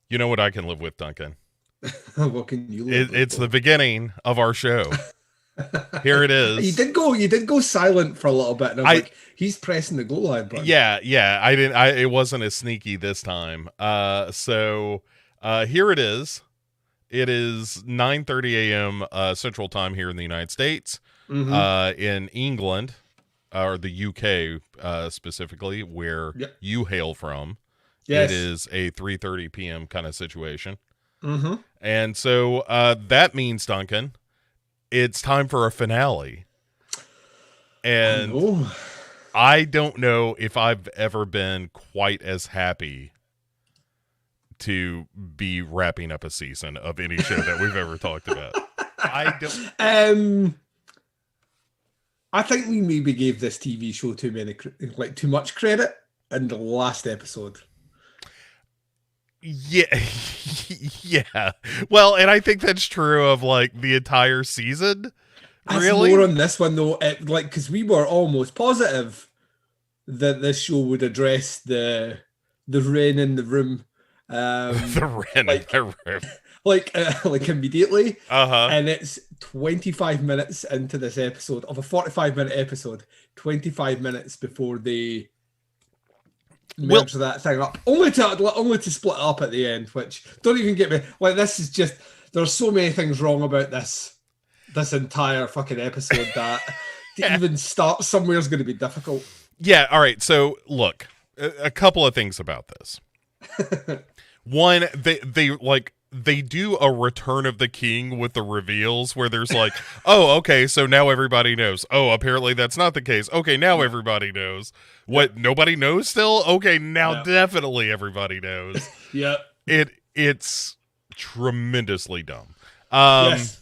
You know what I can live with, Duncan? What can you live with, It's the Paul? beginning of our show. Here it You is. did go, you did go silent for a little bit, and I was I like, he's pressing the go live button. yeah, I didn't it wasn't as sneaky this time. Here it is. It is 9:30 a.m. Central Time here in the United States. Mm-hmm. In England, or the UK specifically, where Yep. you hail from, it Yes. is a 3:30 p.m. kind of situation. Mm-hmm. And so that means, Duncan, it's time for a finale. I And know. I don't know if I've ever been quite as happy to be wrapping up a season of any show that we've ever talked about. I don't. um, I think we maybe gave this TV show too much credit in the last episode. Yeah. Yeah. Well, and I think that's true of like the entire season. That's more Really? on this one though. Because we were almost positive that this show would address the Wren in the room, The um, Wren in like the room. like immediately, Uh huh. and it's 25 minutes into this episode of a 45-minute episode, 25 minutes before they Well, merge that thing up, only to split it up at the end. Which don't even get me like this is just there's so many things wrong about this entire fucking episode that to even start somewhere is going to be difficult. yeah. All right. So, look, a couple of things about this. One, they do a Return of the King with the reveals where there's like, oh, okay, so now everybody knows. Oh, apparently that's not the case. Okay, now Yeah, everybody knows. yeah, What? Nobody knows still? Okay, now yeah, definitely everybody knows. yeah. It's tremendously dumb. Um, Yes,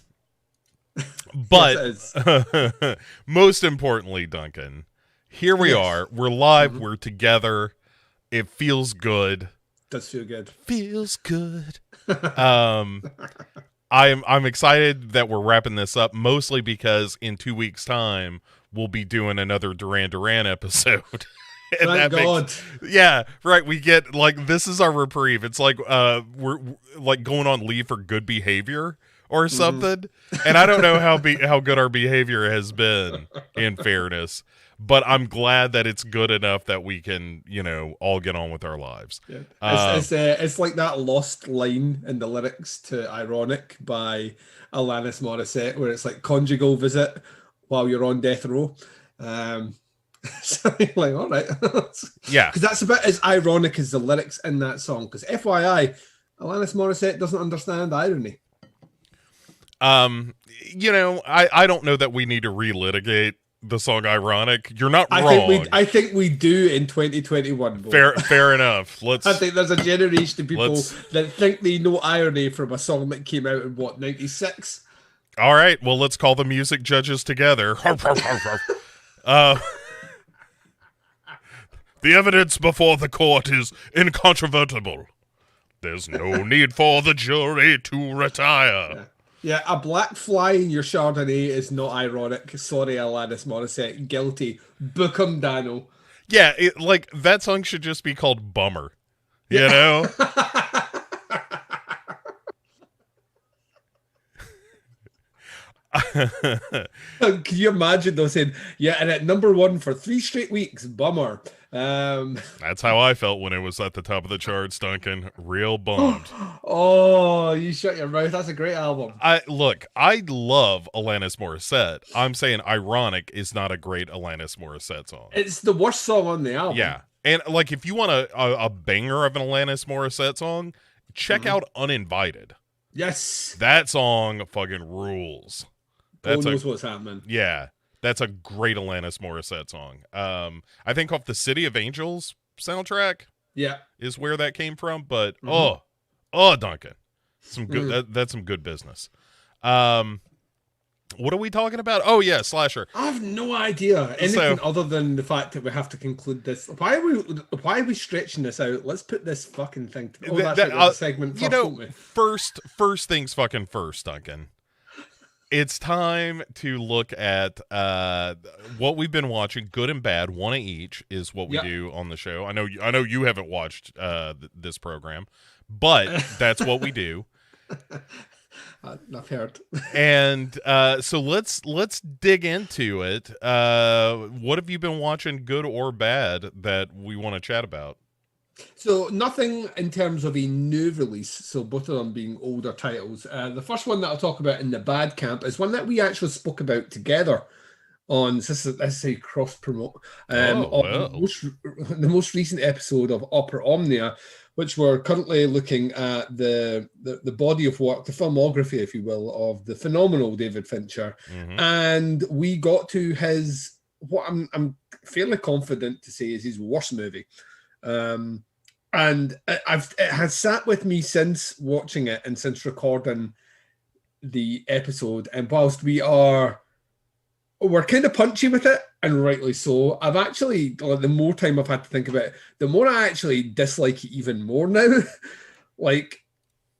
yes, but it is. most importantly, Duncan, here we Yes, are. We're live. mm-hmm. We're together. It feels good. Does feel good. Feels good. Um, I'm excited that we're wrapping this up, mostly because in 2 weeks' time we'll be doing another Duran Duran episode. And Thank that makes God. yeah, right. We get like this is our reprieve. It's like we're like going on leave for good behavior or Hmm. something. And I don't know how good our behavior has been in fairness, but I'm glad that it's good enough that we can, all get on with our lives. Yeah. Uh It's like that lost line in the lyrics to "Ironic" by Alanis Morissette, where it's like conjugal visit while you're on death row. Um, so you're like, all right, because yeah. that's about as ironic as the lyrics in that song. Because FYI, Alanis Morissette doesn't understand irony. Um, I don't know that we need to relitigate the song "Ironic." You're not wrong. I think we do in 2021, Bo. Fair enough. I Let's think there's a generation of people let's. that think they know irony from a song that came out in what 96. All right. Well, let's call the music judges together. uh, the evidence before the court is incontrovertible. There's no need for the jury to retire. Yeah. Yeah, a black fly in your Chardonnay is not ironic. Sorry, Alanis Morissette. Guilty. Book 'em, Daniel. Yeah, like that song should just be called "Bummer." You Yeah. know? Can you imagine though saying, yeah, and at number one for 3 straight weeks, bummer. Um, That's how I felt when it was at the top of the charts, Duncan. Real bummed. oh, you shut your mouth. That's a great album. I love Alanis Morissette. I'm saying "Ironic" is not a great Alanis Morissette song. It's the worst song on the album. Yeah. And like if you want a banger of an Alanis Morissette song, check Mhm. out "Uninvited." Yes. That song fucking rules. Paul That's a knows what's happening. yeah, that's a great Alanis Morissette song. I think off the City of Angels soundtrack Yeah. is where that came from, but Hmm. Duncan. Some good Mm. that's some good business. Um what are we talking about? Oh yeah, Slasher. I have no idea So anything other than the fact that we have to conclude this. Why are we stretching this out? Let's put this fucking thing. Oh, that's right. There's a segment you first, know, don't we? first things fucking first, Duncan. It's time to look at what we've been watching, good and bad. One of each is what we Yep. do on the show. I know you haven't watched this program, but that's what we do. I've heard. And so let's dig into it. What have you been watching, good or bad, that we want to chat about? So nothing in terms of a new release. So both of them being older titles. The first one that I'll talk about in the bad camp is one that we actually spoke about together on this is a cross promote Oh on well. the most recent episode of Opera Omnia, which we're currently looking at the body of work, the filmography, if you will, of the phenomenal David Fincher, Mm-hmm. and we got to his what I'm fairly confident to say is his worst movie. And it has sat with me since watching it and since recording the episode. And whilst we're kind of punchy with it, and rightly so, I've actually, the more time I've had to think about it, the more I actually dislike it even more now. Like,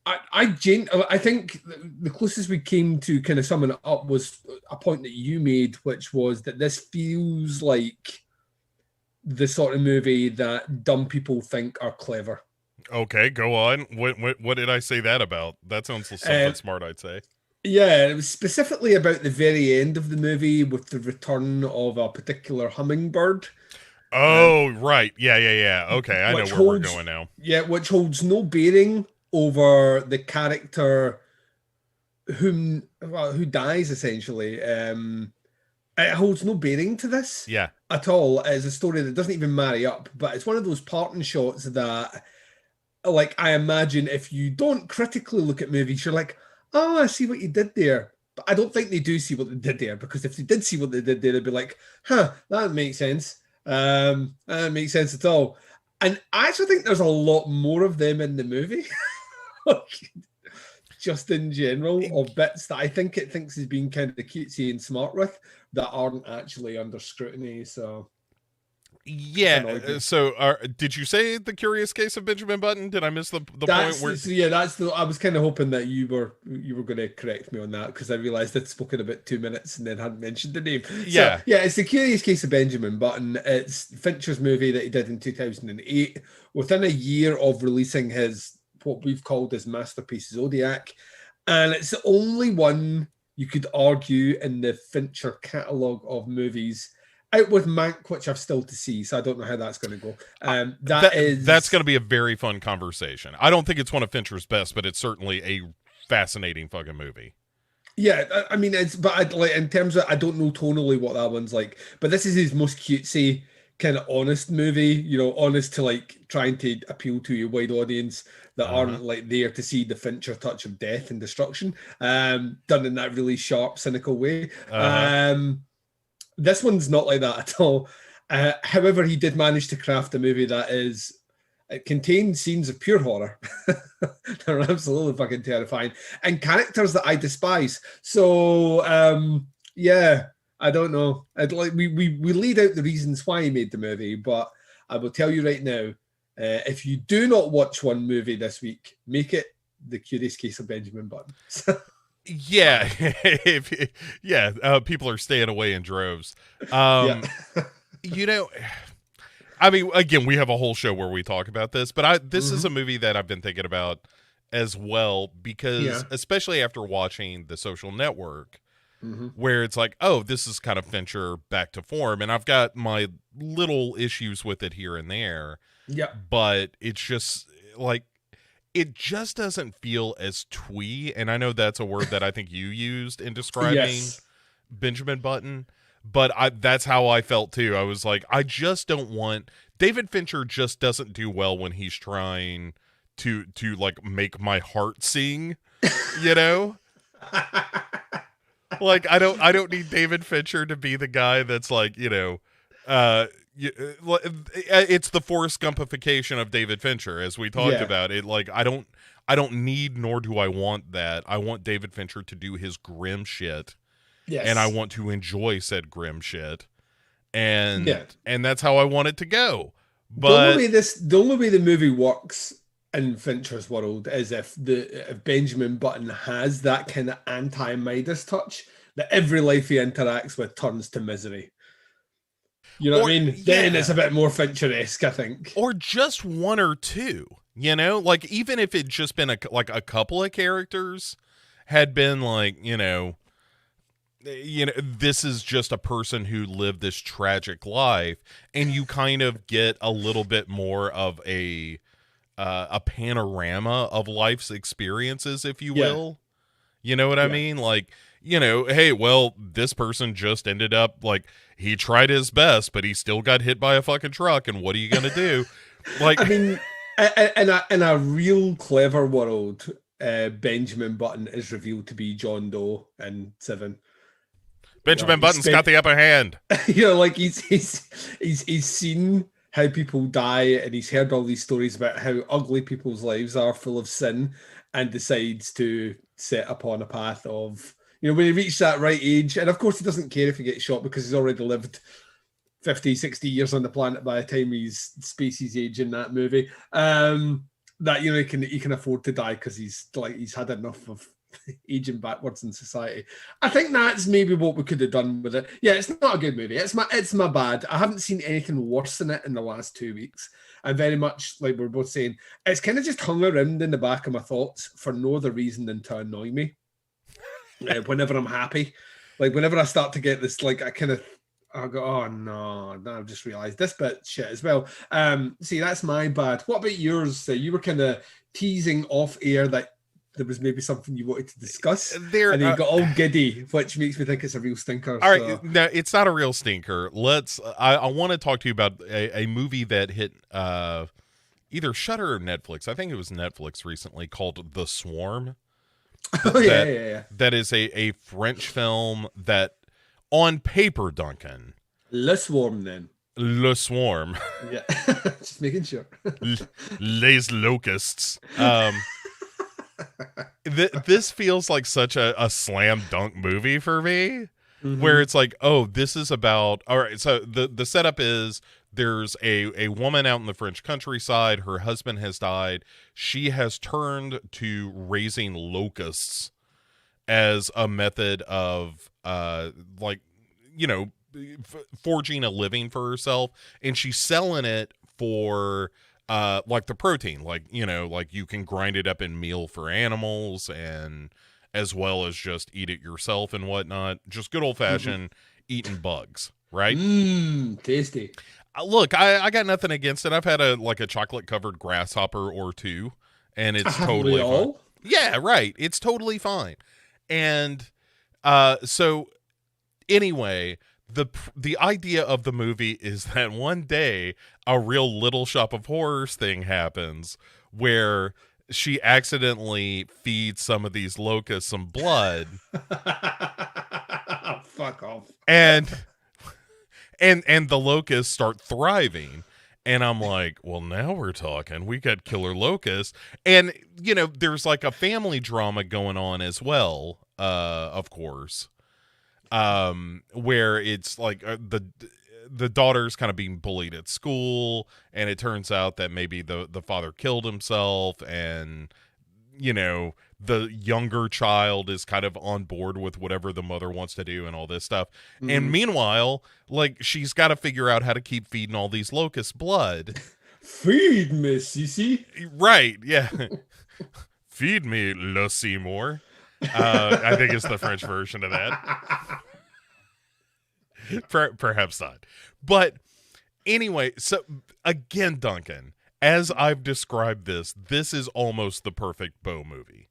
I think the closest we came to kind of summing it up was a point that you made, which was that this feels like the sort of movie that dumb people think are clever. Okay, go on. What did I say that about? That sounds something smart, I'd say. Yeah, it was specifically about the very end of the movie with the return of a particular hummingbird. Oh, right. Yeah. Okay, I know Which where we're holds, going now. yeah, which holds no bearing over the character who dies essentially. It holds no bearing to this Yeah. at all. It's a story that doesn't even marry up, but it's one of those parting shots that, like, I imagine if you don't critically look at movies, you're like, oh, I see what you did there. But I don't think they do see what they did there, because if they did see what they did there, they'd be like, huh, that makes sense. That makes sense at all. And I actually think there's a lot more of them in the movie. Just in general, of bits that I think it thinks is being kind of cutesy and smart with that aren't actually under scrutiny. So Yeah. So, did you say The Curious Case of Benjamin Button? Did I miss the point where? so yeah, that's the. I was kind of hoping that you were going to correct me on that, because I realised I'd spoken about 2 minutes and then hadn't mentioned the name. Yeah. So yeah, it's The Curious Case of Benjamin Button. It's Fincher's movie that he did in 2008, within a year of releasing his what we've called his masterpiece Zodiac, and it's the only one you could argue in the Fincher catalogue of movies, out with Mank, which I've still to see, so I don't know how that's going to go. That's going to be a very fun conversation. I don't think it's one of Fincher's best, but it's certainly a fascinating fucking movie. Yeah, I mean, in terms of, I don't know tonally what that one's like, but this is his most cutesy, kind of honest movie, honest to like trying to appeal to a wide audience that aren't like there to see the Fincher touch of death and destruction, done in that really sharp, cynical way. This one's not like that at all. However, he did manage to craft a movie that it contains scenes of pure horror. They're absolutely fucking terrifying, and characters that I despise. So, yeah, I don't know. We laid out the reasons why he made the movie, but I will tell you right now, if you do not watch one movie this week, make it The Curious Case of Benjamin Button. Yeah, people are staying away in droves. Yeah. I mean, again, we have a whole show where we talk about this, but this is a movie that I've been thinking about as well, because especially after watching The Social Network, where it's like, oh, this is kind of Fincher back to form, and I've got my little issues with it here and there. Yeah. But it's just like, it just doesn't feel as twee, and I know that's a word that I think you used in describing Benjamin Button, but that's how I felt too. I was like, I just don't want David Fincher just doesn't do well when he's trying to like make my heart sing, Like I don't need David Fincher to be the guy that's like, it's the Forrest Gumpification of David Fincher, as we talked about it. Like I don't need, nor do I want that. I want David Fincher to do his grim shit, and I want to enjoy said grim shit, and that's how I want it to go. But the only way the movie works in Fincher's world is if Benjamin Button has that kind of anti-Midas touch, that every life he interacts with turns to misery. You know what I mean? Then it's a bit more Fincher-esque, I think. Or just one or two, you know? Like, even if it'd just been a couple of characters had been like, this is just a person who lived this tragic life, and you kind of get a little bit more of a panorama of life's experiences, if you will. You know what I mean? Like, hey, well, this person just ended up, like, he tried his best, but he still got hit by a fucking truck, and what are you going to do? Like, I mean, in a real clever world, Benjamin Button is revealed to be John Doe in Seven. Benjamin Button's got the upper hand. Like he's seen how people die, and he's heard all these stories about how ugly people's lives are, full of sin, and decides to set upon a path of, when he reached that right age, and of course he doesn't care if he gets shot because he's already lived 50, 60 years on the planet by the time he's species age in that movie, that, he can afford to die because he's had enough of aging backwards in society. I think that's maybe what we could have done with it. Yeah, it's not a good movie. It's my bad. I haven't seen anything worse than it in the last 2 weeks. And very much like we're both saying, it's kind of just hung around in the back of my thoughts for no other reason than to annoy me. Whenever I'm happy, like whenever I start to get this, like I go, oh no, I've just realized this bit shit as well. See, that's my bad. What about yours? You were kind of teasing off air that there was maybe something you wanted to discuss, and then you got all giddy, which makes me think it's a real stinker. All right, no, it's not a real stinker. I want to talk to you about a movie that hit either Shudder or Netflix. I think it was Netflix recently, called The Swarm. Yeah. That is a French film that, on paper, Duncan. Le Swarm, then. Le Swarm. Yeah, just making sure. Les Locusts. This feels like such a slam dunk movie for me, where it's like, oh, this is about, all right, so the setup is there's a woman out in the French countryside. Her husband has died. She has turned to raising locusts as a method of forging a living for herself, and she's selling it for like the protein, like you can grind it up in meal for animals, and as well as just eat it yourself and whatnot. Just good old fashioned eating bugs, right? Tasty. Look, I got nothing against it. I've had a chocolate covered grasshopper or two, and it's totally fine. Yeah, right. It's totally fine. And so anyway, the idea of the movie is that one day a real Little Shop of Horrors thing happens where she accidentally feeds some of these locusts some blood. Fuck off. And the locusts start thriving. And I'm like, well, now we're talking. We got killer locusts. And, there's like a family drama going on as well, of course. Where it's like the daughter's kind of being bullied at school, and it turns out that maybe the father killed himself, and the younger child is kind of on board with whatever the mother wants to do and all this stuff. And meanwhile, like, she's got to figure out how to keep feeding all these locusts blood. Feed me, Sissy. Right, yeah. Feed me, Le Seymour. I think it's the French version of that. Perhaps not. But anyway, so again, Duncan, as I've described this is almost the perfect Bo movie.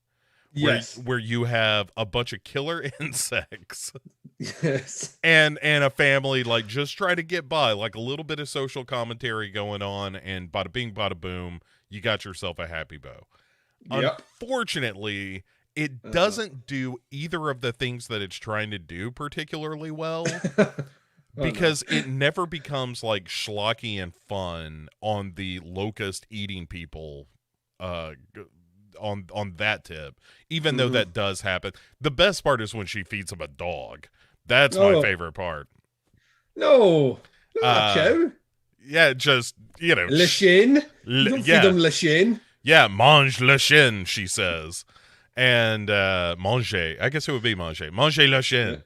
Yes. Where you have a bunch of killer insects. Yes. And a family like just try to get by, like a little bit of social commentary going on, and bada bing, bada boom, you got yourself a happy Bo. Yep. Unfortunately, it doesn't do either of the things that it's trying to do particularly well, because it never becomes like schlocky and fun on the locust eating people on that tip, even though that does happen. The best part is when she feeds him a dog. That's my favorite part. No, not a cow. Yeah, just, Le chien. Don't feed him Le chien. Yeah, mange le chien, she says. And manger, I guess it would be manger. Manger le chien,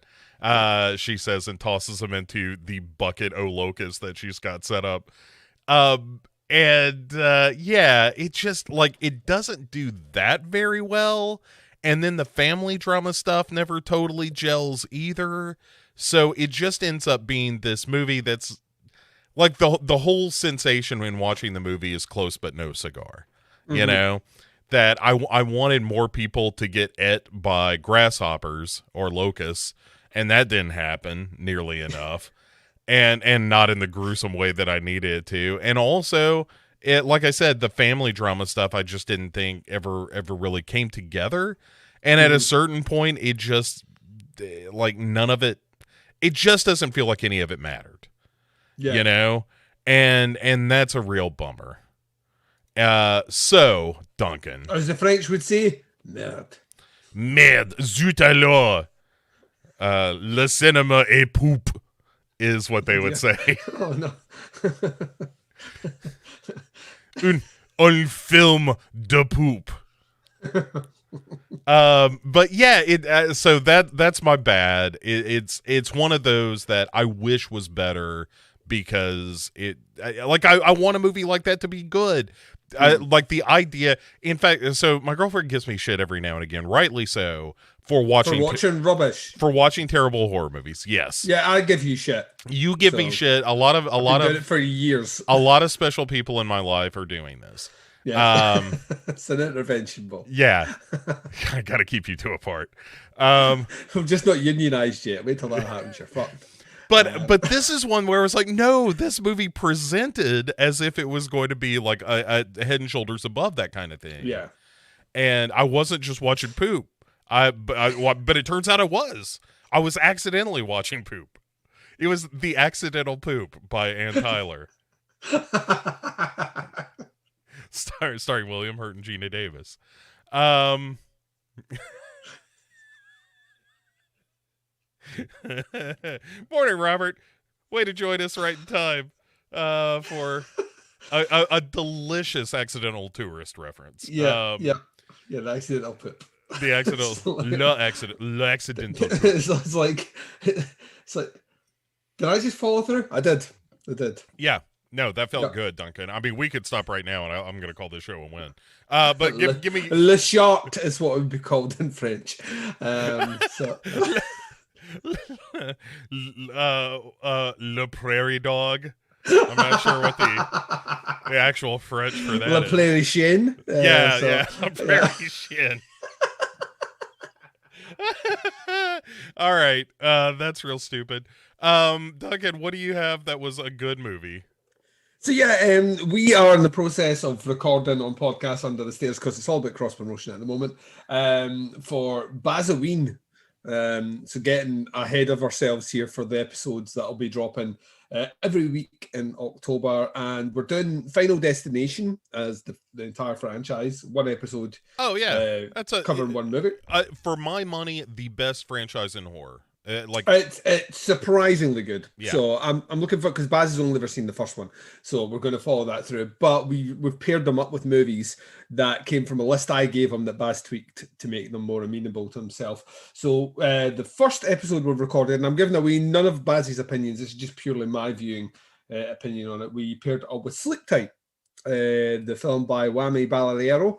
she says, and tosses him into the bucket o locust that she's got set up. Yeah, it just, like, it doesn't do that very well. And then the family drama stuff never totally gels either. So it just ends up being this movie that's, like, the whole sensation when watching the movie is close but no cigar. You know? That I wanted more people to get et by grasshoppers or locusts, and that didn't happen nearly enough. And not in the gruesome way that I needed it to. And also, like I said, the family drama stuff I just didn't think ever really came together. And at a certain point, it just, like, none of it, it just doesn't feel like any of it mattered. Yeah. You know? And that's a real bummer. So, Duncan. As the French would say, merde. Merde, zut alors. Le cinéma est poupe is what they would say. Oh, no. un film de poupe. But yeah, so that's my bad. It's one of those that I wish was better because I want a movie like that to be good. Like the idea, in fact, so my girlfriend gives me shit every now and again, rightly so, for watching rubbish, for watching terrible horror movies. Yes, yeah, I give you shit. You give me shit. A lot of done it for years. A lot of special people in my life are doing this. Yeah, it's an intervention, Bob. Yeah, I got to keep you two apart. I'm just not unionized yet. Wait till that happens. You're fucked. But this is one where it's like, no, this movie presented as if it was going to be like a head and shoulders above that kind of thing. Yeah. And I wasn't just watching poop. But it turns out I was. I was accidentally watching poop. It was The Accidental Poop by Ann Tyler. Starring William Hurt and Gina Davis. Morning, Robert. Way to join us right in time for a delicious accidental tourist reference. Yeah, the accidental poop. The accidental, l'accidental. It's like, did I just follow through? I did. Yeah. No, that felt good, Duncan. I mean, we could stop right now, and I'm going to call this show a win. But give me Le Chart is what it would be called in French. So. Le Prairie Dog. I'm not sure what the actual French for that Le Prairie Chien. Yeah. Le Prairie Chien. All right. That's real stupid. Duncan, what do you have that was a good movie? So yeah, we are in the process of recording on Podcast Under the Stairs because it's all about cross promotion at the moment. For Bazoween. So getting ahead of ourselves here for the episodes that'll be dropping every week in October, and we're doing Final Destination as the entire franchise, one episode. Oh yeah, that's covering one movie. For my money, the best franchise in horror. It's surprisingly good. Yeah. So I'm looking for, because Baz has only ever seen the first one, so we're going to follow that through. But we've paired them up with movies that came from a list I gave him that Baz tweaked to make them more amenable to himself. So the first episode we've recorded, and I'm giving away none of Baz's opinions. This is just purely my viewing opinion on it. We paired it up with Sleep Tight, the film by Whammy Balaguero.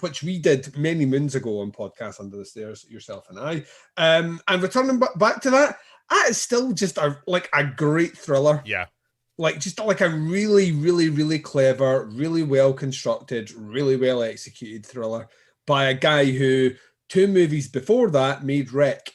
Which we did many moons ago on Podcast Under the Stairs, yourself and I. And returning back to that is still just a great thriller. Yeah. Just like a really, really, really clever, really well constructed, really well executed thriller by a guy who 2 movies before that made Wreck.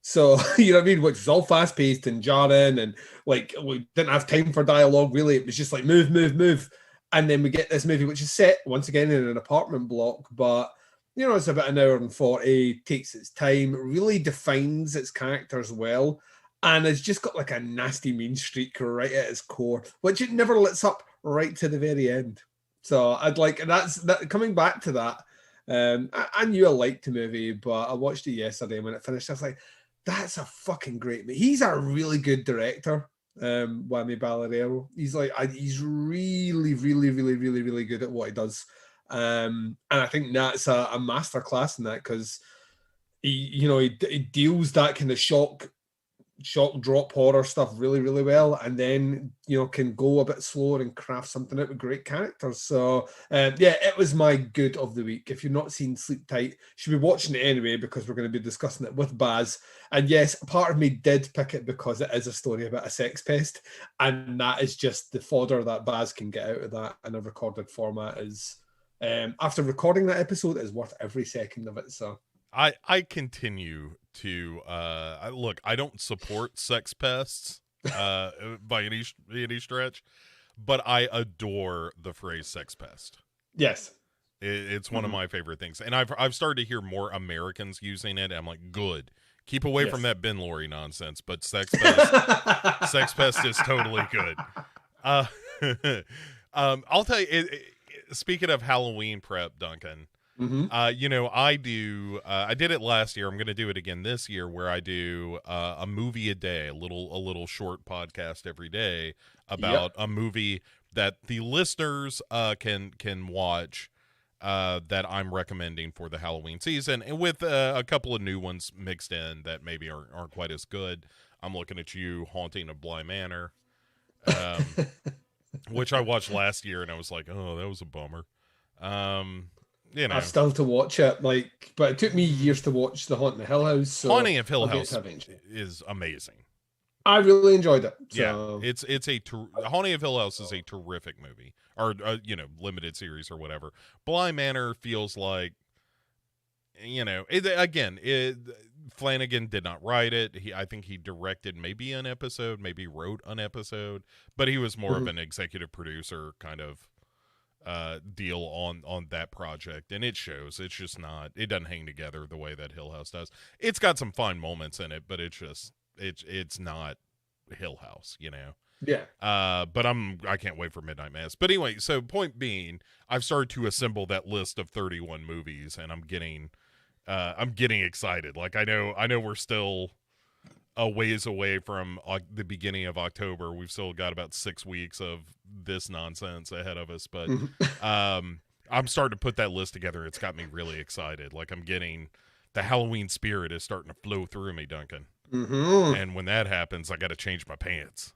So, you know what I mean? Which was all fast paced and jarring, and we didn't have time for dialogue really. It was just like move, move, move. And then we get this movie, which is set once again in an apartment block, but it's about an hour and 40, takes its time, really defines its characters well, and it's just got like a nasty mean streak right at its core, which it never lets up right to the very end. So I'd like that coming back to that. I knew I liked the movie, but I watched it yesterday, and when it finished, I was like, that's a fucking great movie. He's a really good director. Whammy Balaguero. He's really, really, really, really, really good at what he does. And I think that's a masterclass in that, because he deals that kind of shock drop horror stuff really, really well, and then can go a bit slower and craft something out with great characters. So yeah, it was my good of the week. If you've not seen Sleep Tight, you should be watching it anyway, because we're going to be discussing it with Baz. And yes, part of me did pick it because it is a story about a sex pest, and that is just the fodder that Baz can get out of that in a recorded format. Is after recording that episode, is worth every second of it. So I continue to look, I don't support sex pests by any stretch, but I adore the phrase sex pest. Yes. It's one of my favorite things. And I've started to hear more Americans using it. I'm like, good. Keep away from that Ben Laurie nonsense, but sex pest is totally good. I'll tell you, speaking of Halloween prep, Duncan, I did it last year. I'm going to do it again this year, where I do a movie a day, a little short podcast every day about a movie that the listeners can watch that I'm recommending for the Halloween season, and with a couple of new ones mixed in that maybe aren't quite as good. I'm looking at you, Haunting of Bly Manor, which I watched last year, and I was like, oh, that was a bummer. I've still to watch it, but it took me years to watch The Haunting of Hill House. So Haunting of Hill House is amazing. I really enjoyed it. So. Yeah, it's Haunting of Hill House is a terrific movie, or limited series or whatever. Bly Manor feels like, Flanagan did not write it. I think he directed maybe an episode, maybe wrote an episode, but he was more of an executive producer kind of deal on that project, and it shows. It's just not, it doesn't hang together the way that Hill House does. It's got some fine moments in it, but it's not Hill House, Yeah. But I can't wait for Midnight Mass. But anyway, so point being, I've started to assemble that list of 31 movies, and I'm getting excited. Like, I know we're still a ways away from the beginning of October. We've still got about 6 weeks of this nonsense ahead of us, but I'm starting to put that list together. It's got me really excited. Like, I'm getting the Halloween spirit is starting to flow through me, Duncan. And when that happens, I got to change my pants.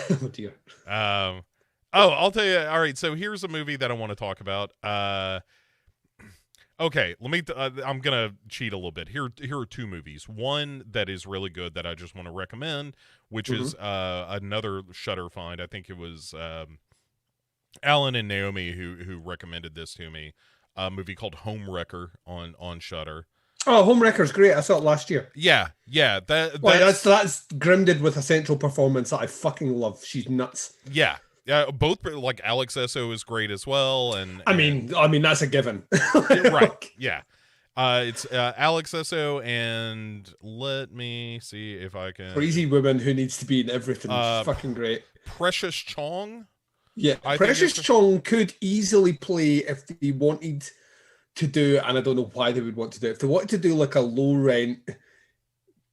Oh dear. I'll tell you. All right, so here's a movie that I want to talk about. Okay, let me. I'm gonna cheat a little bit. Here are two movies. One that is really good that I just want to recommend, which is another Shudder find. I think it was Alan and Naomi who recommended this to me. A movie called Homewrecker on Shudder. Oh, Homewrecker's great. I saw it last year. Yeah. That's Grimded with a central performance that I fucking love. She's nuts. Yeah. Yeah, both, like, Alex Esso is great as well, and I mean that's a given, right? Yeah, it's Alex Esso, and let me see if I can. Crazy woman who needs to be in everything. She's fucking great. Precious Chong. Yeah, Precious Chong could easily play if they wanted to do, and I don't know why they would want to do it. If they wanted to do like a low rent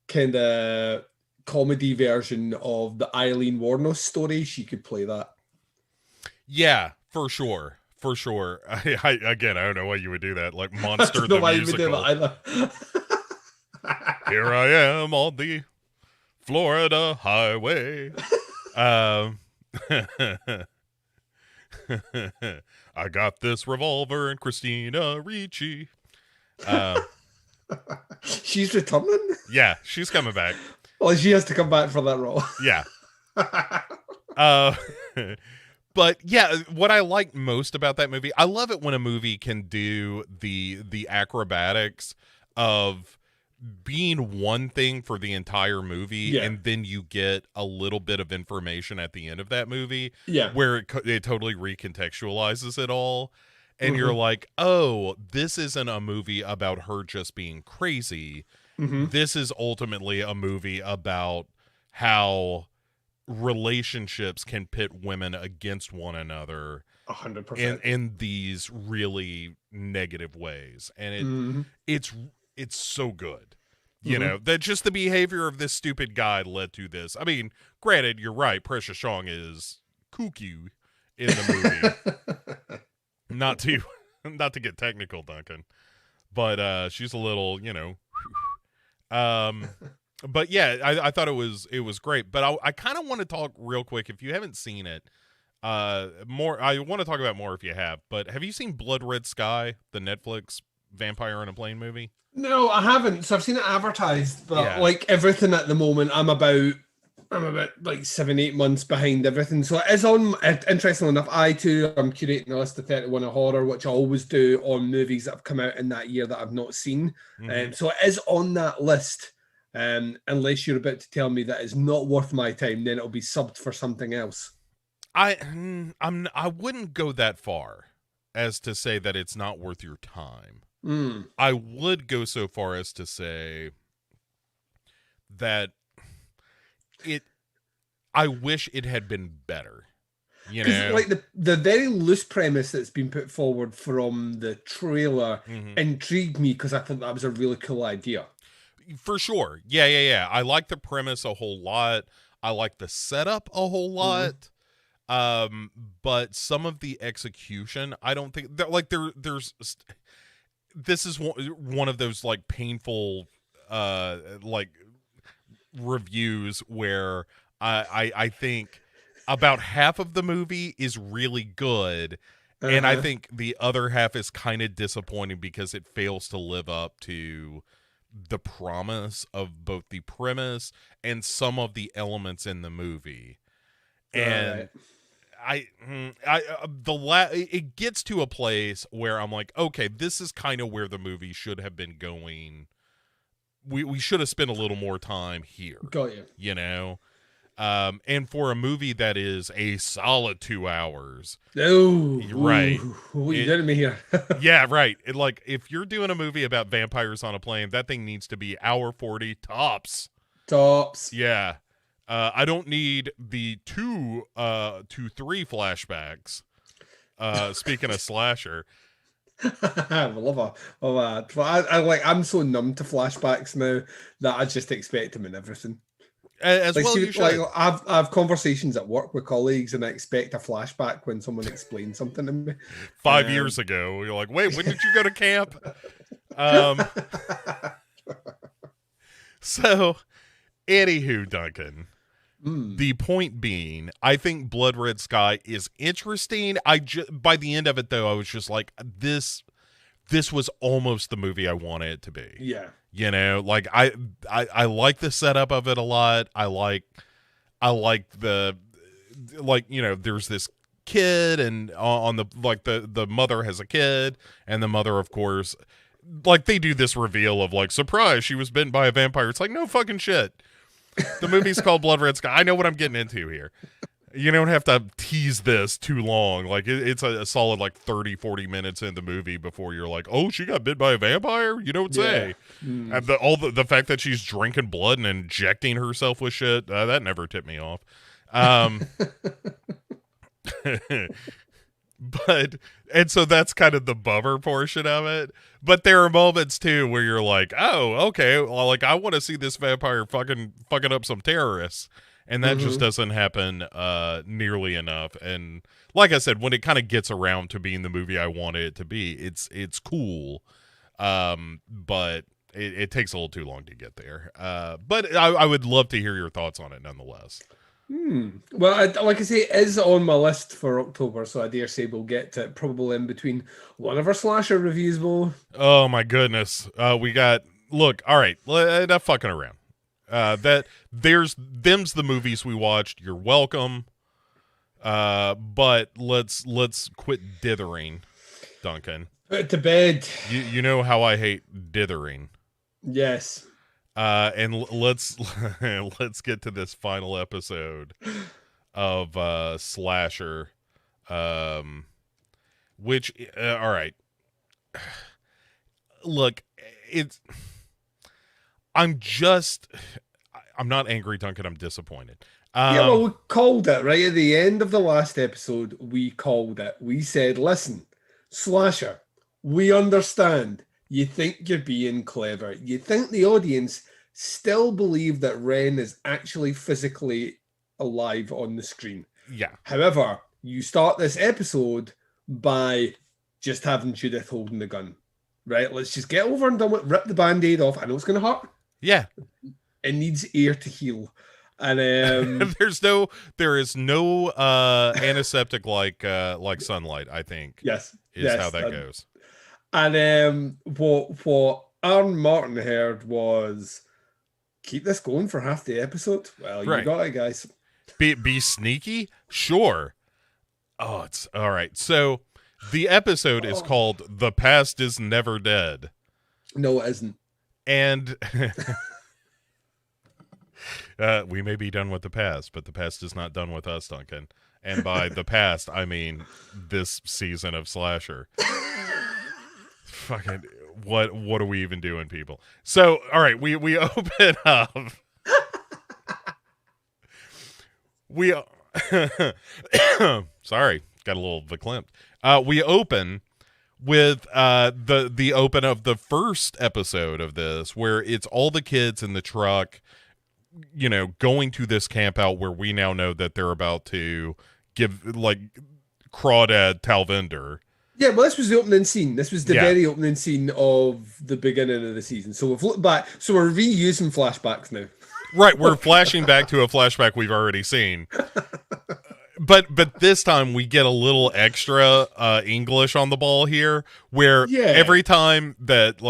kind of comedy version of the Eileen Wuornos story, she could play that. Yeah, for sure. I don't know why you would do that, like Monster the why musical. You would do that either. Here I am on the Florida highway. I got this revolver and Christina Ricci. She's returning? Yeah, she's coming back. Well, she has to come back for that role. Yeah. But yeah, what I like most about that movie, I love it when a movie can do the acrobatics of being one thing for the entire movie, and then you get a little bit of information at the end of that movie, where it totally recontextualizes it all, and you're like, oh, this isn't a movie about her just being crazy. This is ultimately a movie about how relationships can pit women against one another 100% in these really negative ways, and it's so good, you know, that just the behavior of this stupid guy led to this. I mean, granted, you're right, Precious Chong is kooky in the movie. not to not to get technical, Duncan, but she's a little, um, but yeah, I thought it was great. But I kind of want to talk real quick if you haven't seen it. More. I want to talk about more if you have. But have you seen Blood Red Sky, the Netflix vampire on a plane movie? No, I haven't. So I've seen it advertised, but Yeah. like everything at the moment, I'm about like 7-8 months behind everything. So it is on. Interestingly enough, I too am curating a list of 31 of horror, which I always do on movies that have come out in that year that I've not seen. Mm-hmm. So it is on that list. Unless you're about to tell me that it's not worth my time, then it'll be subbed for something else. I wouldn't go that far as to say that it's not worth your time. I would go so far as to say that I wish it had been better. You know, like the very loose premise that's been put forward from the trailer intrigued me because I thought that was a really cool idea. For sure. Yeah. I like the premise a whole lot. I like the setup a whole lot. But some of the execution, I don't think that, like, there's this is one of those like painful like reviews where I think about half of the movie is really good, and I think the other half is kind of disappointing because it fails to live up to the promise of both the premise and some of the elements in the movie. And it gets to a place where I'm like, okay, this is kind of where the movie should have been going. We should have spent a little more time here. Got you. You know? And for a movie that is a solid 2 hours. Oh, right. What are you doing to me here? Yeah, right. Like, if you're doing a movie about vampires on a plane, that thing needs to be hour 40 tops. Tops. Yeah. I don't need the 2 to 3 flashbacks. Speaking of slasher. I love I'm so numb to flashbacks now that I just expect them in everything. As like, well, see, you should. Like, I've conversations at work with colleagues, and I expect a flashback when someone explains something to me. 5 years ago, you're like, wait, when did you go to camp? So, anywho, Duncan. The point being, I think Blood Red Sky is interesting. By the end of it, though, I was just like, this was almost the movie I wanted it to be. Yeah. You know, like I like the setup of it a lot. I like the, like, you know, there's this kid, and on the, like, the mother has a kid, and the mother, of course, like, they do this reveal of like, surprise, she was bitten by a vampire. It's like, no fucking shit. The movie's called Blood Red Sky. I know what I'm getting into here. You don't have to tease this too long. Like, it's a solid like 30-40 minutes in the movie before you're like, oh, she got bit by a vampire? You don't say. And the fact that she's drinking blood and injecting herself with shit, that never tipped me off. But, and so that's kind of the bummer portion of it. But there are moments too where you're like, oh, okay, well, like, I want to see this vampire fucking up some terrorists. And that just doesn't happen nearly enough. And like I said, when it kind of gets around to being the movie I wanted it to be, it's cool. But it takes a little too long to get there. But I would love to hear your thoughts on it nonetheless. Well, like I say, it is on my list for October, so I dare say we'll get to it probably in between one of our slasher reviews, Mo. Oh my goodness. We got, look, all right, enough fucking around. Them's the movies we watched. You're welcome. But let's quit dithering, Duncan. Put it to bed. You know how I hate dithering. Yes. And let's get to this final episode of Slasher. Which all right. Look, I'm not angry, Duncan. I'm disappointed. Yeah, well, we called it right at the end of the last episode. We called it. We said, listen, Slasher, we understand. You think you're being clever. You think the audience still believe that Wren is actually physically alive on the screen. Yeah. However, you start this episode by just having Judith holding the gun. Right? Let's just get over and done with, rip the Band-Aid off. I know it's going to hurt. Yeah. It needs air to heal. And there is no antiseptic like sunlight, I think. Yes. Is how that goes. And what Aaron Martin heard was, keep this going for half the episode. Well, you got it, guys. Be sneaky? Sure. Oh, it's all right. So the episode is called "The Past Is Never Dead." No, it isn't. And we may be done with the past, but the past is not done with us, Duncan. And by the past, I mean this season of Slasher. Fucking what are we even doing, people? So, all right, we open up. We sorry, got a little verklempt. We open with the open of the first episode of this, where it's all the kids in the truck, you know, going to this camp out where we now know that they're about to give crawdad Talvinder. Yeah, well, this was the opening scene. This was the very opening scene of the beginning of the season. So we've looked back. So we're reusing flashbacks now. Right, we're flashing back to a flashback we've already seen. But this time we get a little extra English on the ball here, where every time that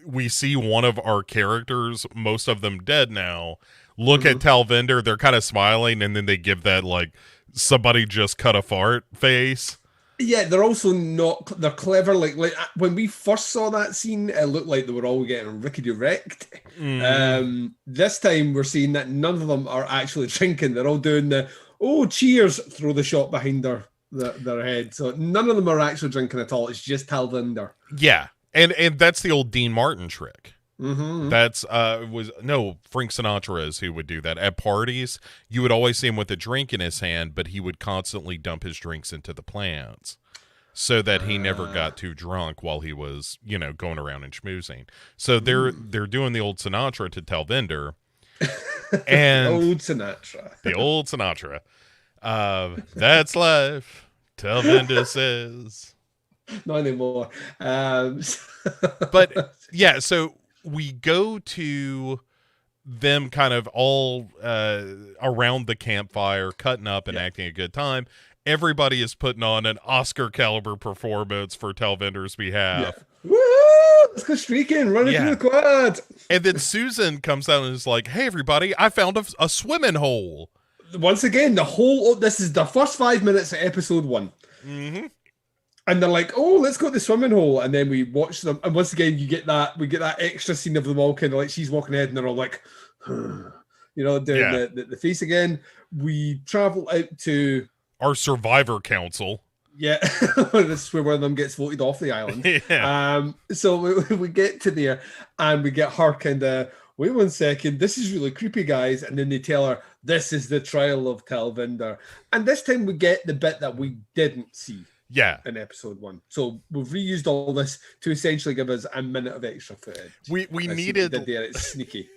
we see one of our characters, most of them dead now, look at Talvinder, they're kind of smiling, and then they give that somebody just cut a fart face. Yeah, they're also not. They're clever. Like when we first saw that scene, it looked like they were all getting rickety wrecked. This time we're seeing that none of them are actually drinking. They're all doing the cheers, throw the shot behind their head. So none of them are actually drinking at all. It's just Talvinder. Yeah, and that's the old Dean Martin trick. That's Frank Sinatra is who would do that at parties. You would always see him with a drink in his hand, but he would constantly dump his drinks into the plants so that he never got too drunk while he was, going around and schmoozing. So they're doing the old Sinatra to Talvinder. And the old Sinatra. That's life, Talvinder says. Not anymore. But yeah, so we go to them kind of all around the campfire, cutting up and acting a good time. Everybody is putting on an Oscar caliber performance for Talvinder's behalf. Woo! Let's go streaking, running through the quad. And then Susan comes out and is like, "Hey, everybody! I found a swimming hole." Once again, this is the first 5 minutes of episode 1. Mm-hmm. And they're like, "Oh, let's go to the swimming hole." And then we watch them. And once again, we get that extra scene of them all kind of like, she's walking ahead and they're all like, doing the face again. We travel out to our survivor council. Yeah. This is where one of them gets voted off the island. Yeah. So we get to there and we get her kind of, wait 1 second, this is really creepy, guys. And then they tell her, this is the trial of Talvinder. And this time we get the bit that we didn't see. Yeah, in episode 1. So we've reused all this to essentially give us a minute of extra footage. We needed it's sneaky.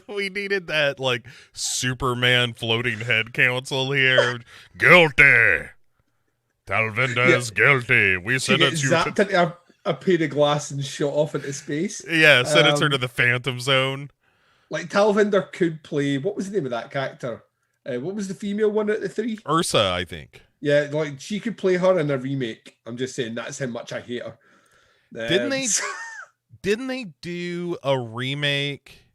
We needed that Superman floating head council here. Guilty. Talvinder is guilty. We sentence you to a pair of glass and shot off into space. Yeah, sentence her to the Phantom Zone. Talvinder could play. What was the name of that character? What was the female one at the 3? Ursa, I think. Yeah, she could play her in a remake. I'm just saying that's how much I hate her. Didn't they do a remake?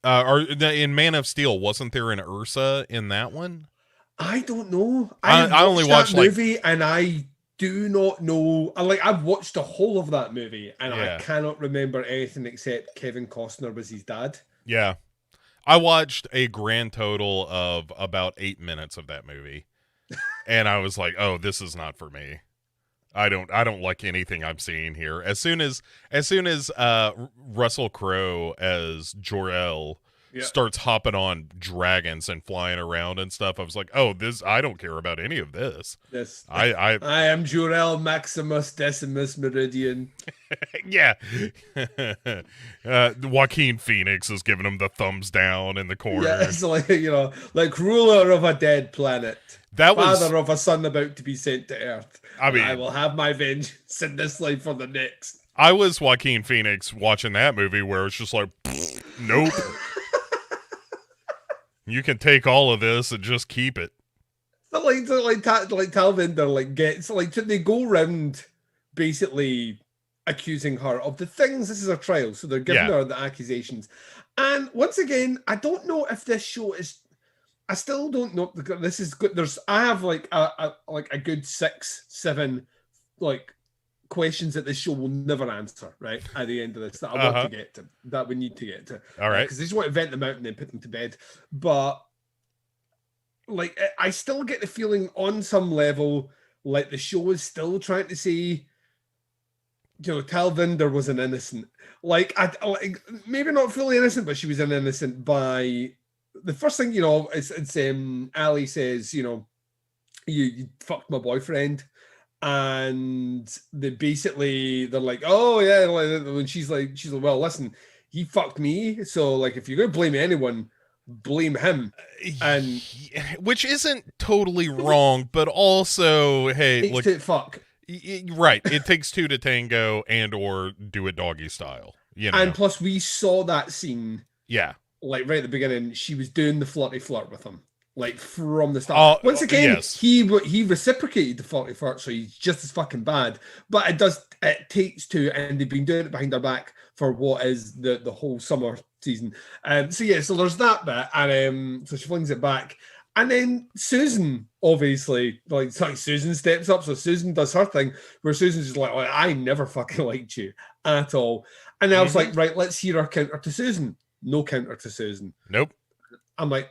Or in Man of Steel, wasn't there an Ursa in that one? I don't know. I only watched that movie, and I do not know. I've watched the whole of that movie, and I cannot remember anything except Kevin Costner was his dad. Yeah, I watched a grand total of about 8 minutes of that movie. And I was like, "Oh, this is not for me. I don't like anything I'm seeing here." As soon as Russell Crowe as Jor-El starts hopping on dragons and flying around and stuff, I was like, "Oh, I don't care about any of this." I am Jor-El Maximus Decimus Meridian. Yeah. Joaquin Phoenix is giving him the thumbs down in the corner. Yeah, it's like ruler of a dead planet. That was father of a son about to be sent to Earth. I mean, I will have my vengeance in this life or the next. I was Joaquin Phoenix watching that movie where it's just like, nope. You can take all of this and just keep it. So like Talvinder like gets like they go round basically accusing her of the things. This is a trial, so they're giving her the accusations. And once again, I don't know if this show is. I still don't know. This is good. I have like a good 6, 7 like questions that this show will never answer. Right at the end of this, that I want to get to, that we need to get to. All right, because they just want to vent them out and then put them to bed. But like, I still get the feeling on some level, like the show is still trying to say, Talvinder was an innocent. Like, maybe not fully innocent, but she was an innocent by the first thing, it's Ali says, you fucked my boyfriend. And they're like, oh yeah, when she's like, well, listen, he fucked me. So like, if you're going to blame anyone, blame him. And which isn't totally wrong, but also, hey, look, fuck. Right, it takes two to tango, and or do it doggy style, And plus, we saw that scene, like right at the beginning. She was doing the flirty flirt with him, like from the start. Once again, he reciprocated the flirty flirt, so he's just as fucking bad. But it takes two, and they've been doing it behind her back for what is the whole summer season. So there's that bit, and so she flings it back. And then Susan, obviously, like Susan steps up. So Susan does her thing, where Susan's just like, I never fucking liked you at all. And I was like, right, let's hear our counter to Susan. No counter to Susan. Nope. I'm like,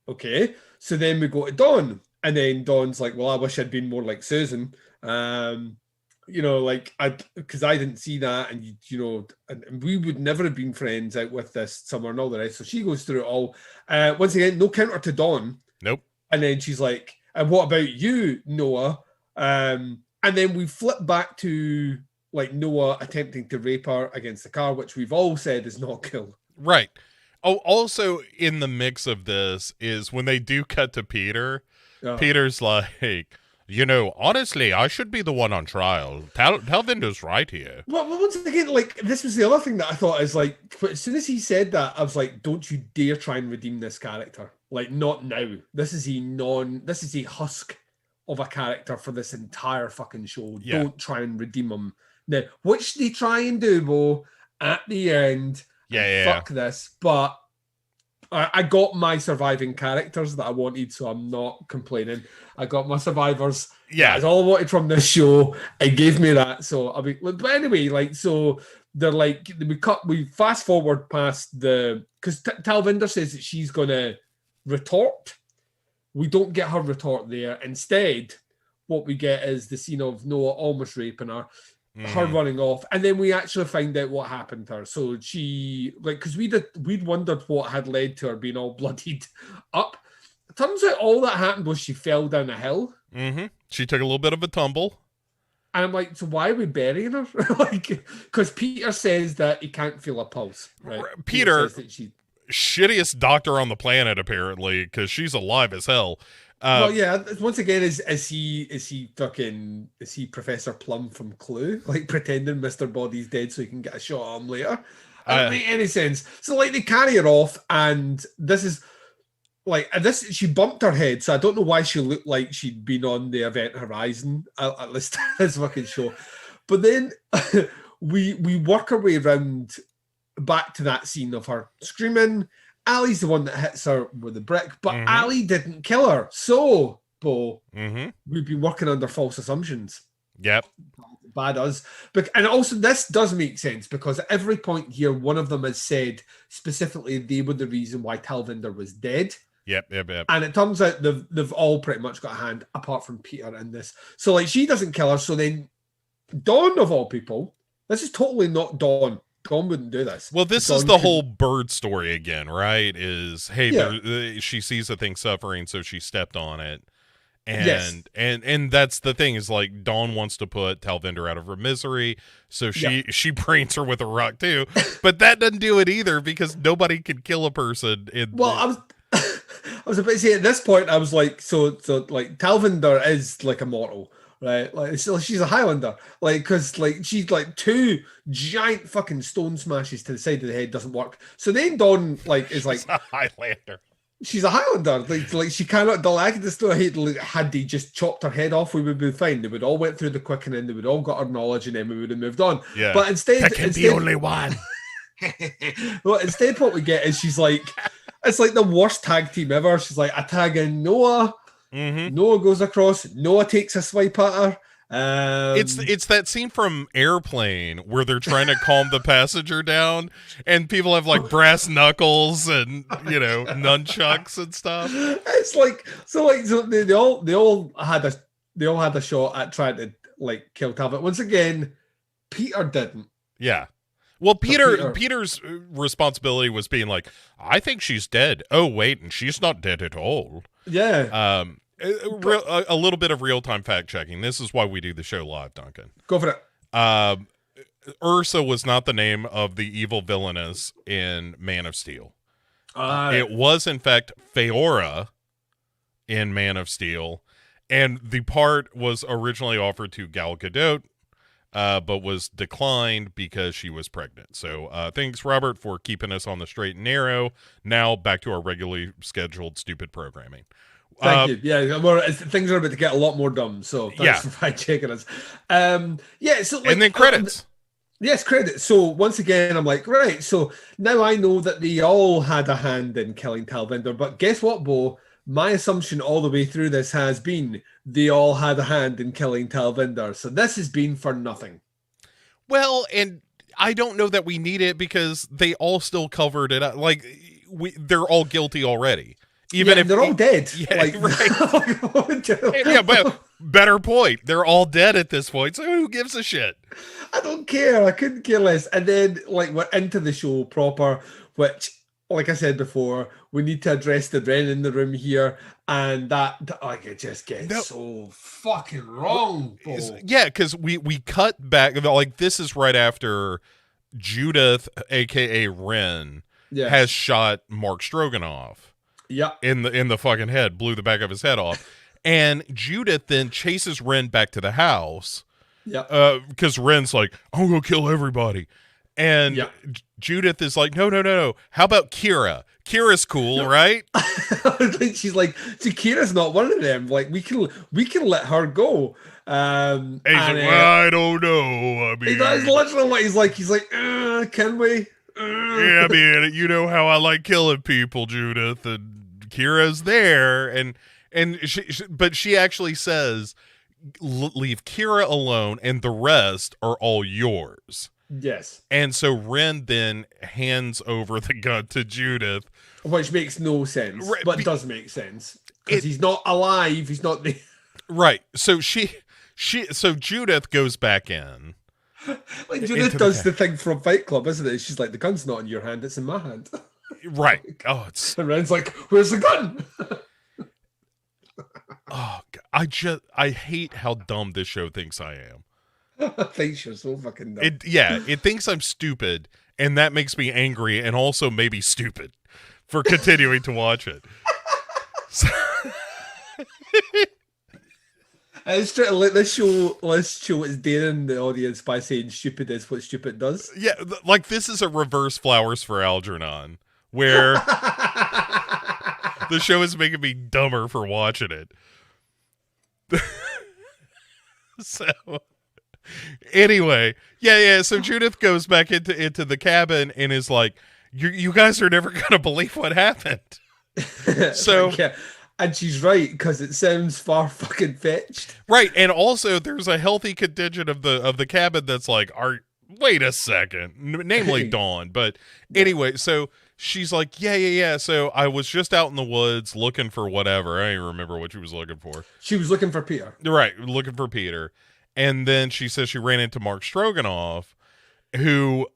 okay. So then we go to Dawn. And then Dawn's like, well, I wish I'd been more like Susan. Because I didn't see that. And, and we would never have been friends out with this summer and all the rest. So she goes through it all. Once again, no counter to Dawn. Nope. And then she's like, and what about you, Noah? And then we flip back to like Noah attempting to rape her against the car, which we've all said is not cool. Right. Oh, also in the mix of this is when they do cut to Peter, Peter's like, honestly, I should be the one on trial. Talvinder's right here. Well, once again, like, this was the other thing that I thought is like, as soon as he said that, I was like, don't you dare try and redeem this character. Like, not now. This is a husk of a character for this entire fucking show. Yeah. Don't try and redeem him. Now, which they try and do, Bo, at the end. Fuck this. But I got my surviving characters that I wanted, so I'm not complaining. I got my survivors. Yeah. That's all I wanted from this show. It gave me that. So I'll be, but anyway, like, so they're like, we fast forward past because Talvinder says that she's going to retort. We don't get her retort there. Instead, what we get is the scene of Noah almost raping her. Her running off, and then we actually find out what happened to her. So she, like, because we'd wondered what had led to her being all bloodied up. It turns out all that happened was she fell down a hill. She took a little bit of a tumble. And I'm like, so why are we burying her? Like, because Peter says that he can't feel a pulse. Right? Peter says that shittiest doctor on the planet, apparently, because she's alive as hell. Well, yeah. Once again, is he Professor Plum from Clue, like pretending Mr. Body's dead so he can get a shot at him later? It doesn't make any sense. So like they carry her off, and this is like she bumped her head, so I don't know why she looked like she'd been on the Event Horizon at least this fucking show. But then we work our way around back to that scene of her screaming. Ali's the one that hits her with a brick, but Ali didn't kill her. So, Bo, we've been working under false assumptions. Yep. Bad us. And also, this does make sense because at every point here, one of them has said specifically they were the reason why Talvinder was dead. Yep. And it turns out they've all pretty much got a hand, apart from Peter in this. So, like, she doesn't kill her. So then, Dawn, of all people, this is totally not Dawn. Dawn wouldn't do this. Well, this is the whole bird story again, right? Is, hey, she sees a thing suffering, so she stepped on it. And and that's the thing, is like Dawn wants to put Talvinder out of her misery, so she brains her with a rock too. But that doesn't do it either, because nobody can kill a person. I was about to say at this point, I was like, so like Talvinder is like immortal, right? Like she's a Highlander, like because like she's like two giant fucking stone smashes to the side of the head doesn't work. So then Dawn like is like She's a Highlander. she's a Highlander, like she cannot dull. I could just like, had they just chopped her head off, we would be fine. They would all went through the quickening, they would all got our knowledge, and then we would have moved on. Yeah, but instead, there can be only one. Well, instead, what we get is she's like, it's like the worst tag team ever. She's like, I tag in Noah. Mm-hmm. Noah goes across. Noah takes a swipe at her. It's that scene from Airplane where they're trying to calm the passenger down, and people have like brass knuckles and nunchucks and stuff. It's like so they all had a shot at trying to like kill Talbot. Once again, Peter didn't. Yeah. Well, Peter's responsibility was being like, I think she's dead. Oh wait, and she's not dead at all. Yeah. A little bit of real-time fact-checking. This is why we do the show live, Duncan. Go for it. Ursa was not the name of the evil villainess in Man of Steel. It was, in fact, Feora in Man of Steel, and the part was originally offered to Gal Gadot, but was declined because she was pregnant. So thanks, Robert, for keeping us on the straight and narrow. Now back to our regularly scheduled stupid programming. Thank you. Yeah, things are about to get a lot more dumb. So thanks for fact checking us. So like, and then credits. Yes, credits. So once again, I'm like, right. So now I know that they all had a hand in killing Talvinder. But guess what, Bo? My assumption all the way through this has been they all had a hand in killing Talvinder. So this has been for nothing. Well, and I don't know that we need it because they all still covered it up. Like they're all guilty already. Even if they're all dead. Yeah, like, right. Yeah, but better point. They're all dead at this point, so who gives a shit? I don't care. I couldn't care less. And then, like, we're into the show proper, which, like I said before, we need to address the Wren in the room here, and that like it just gets so fucking wrong. Yeah, because we cut back. Like this is right after Judith, aka Wren, has shot Mark Stroganoff. Yeah, in the fucking head, blew the back of his head off, and Judith then chases Wren back to the house. Yeah, because Wren's like, I'm gonna kill everybody, and Judith is like, no. How about Kira? Kira's cool, right? She's like, so Kira's not one of them. Like we can let her go. And he's like, well, I don't know. I mean, that's literally what he's like. He's like, can we? Yeah, I mean, you know how I like killing people, Judith, and Kira's there, and but she actually says, leave Kira alone, and the rest are all yours. Yes. And so Wren then hands over the gun to Judith, which makes no sense, but does make sense because he's not alive. He's not there. Right. So so Judith goes back in. Like Judith does the thing from Fight Club, isn't it? She's like, the gun's not in your hand, it's in my hand. Right. Oh, it's. And Wren's like, where's the gun? Oh, God. I hate how dumb this show thinks I am. I think you're so fucking dumb. It thinks I'm stupid, and that makes me angry, and also maybe stupid for continuing to watch it. So, it's true. Like this show is daring the audience by saying stupid is what stupid does. Yeah, like this is a reverse Flowers for Algernon, where the show is making me dumber for watching it. So anyway, so Judith goes back into the cabin and is like, you guys are never gonna believe what happened. So and she's right, because it sounds far fucking fetched. Right, and also there's a healthy contingent of the cabin that's like, wait a second, namely Dawn. But anyway, so she's like, yeah. So I was just out in the woods looking for whatever. I don't even remember what she was looking for. She was looking for Peter. Right, looking for Peter. And then she says she ran into Mark Stroganoff, who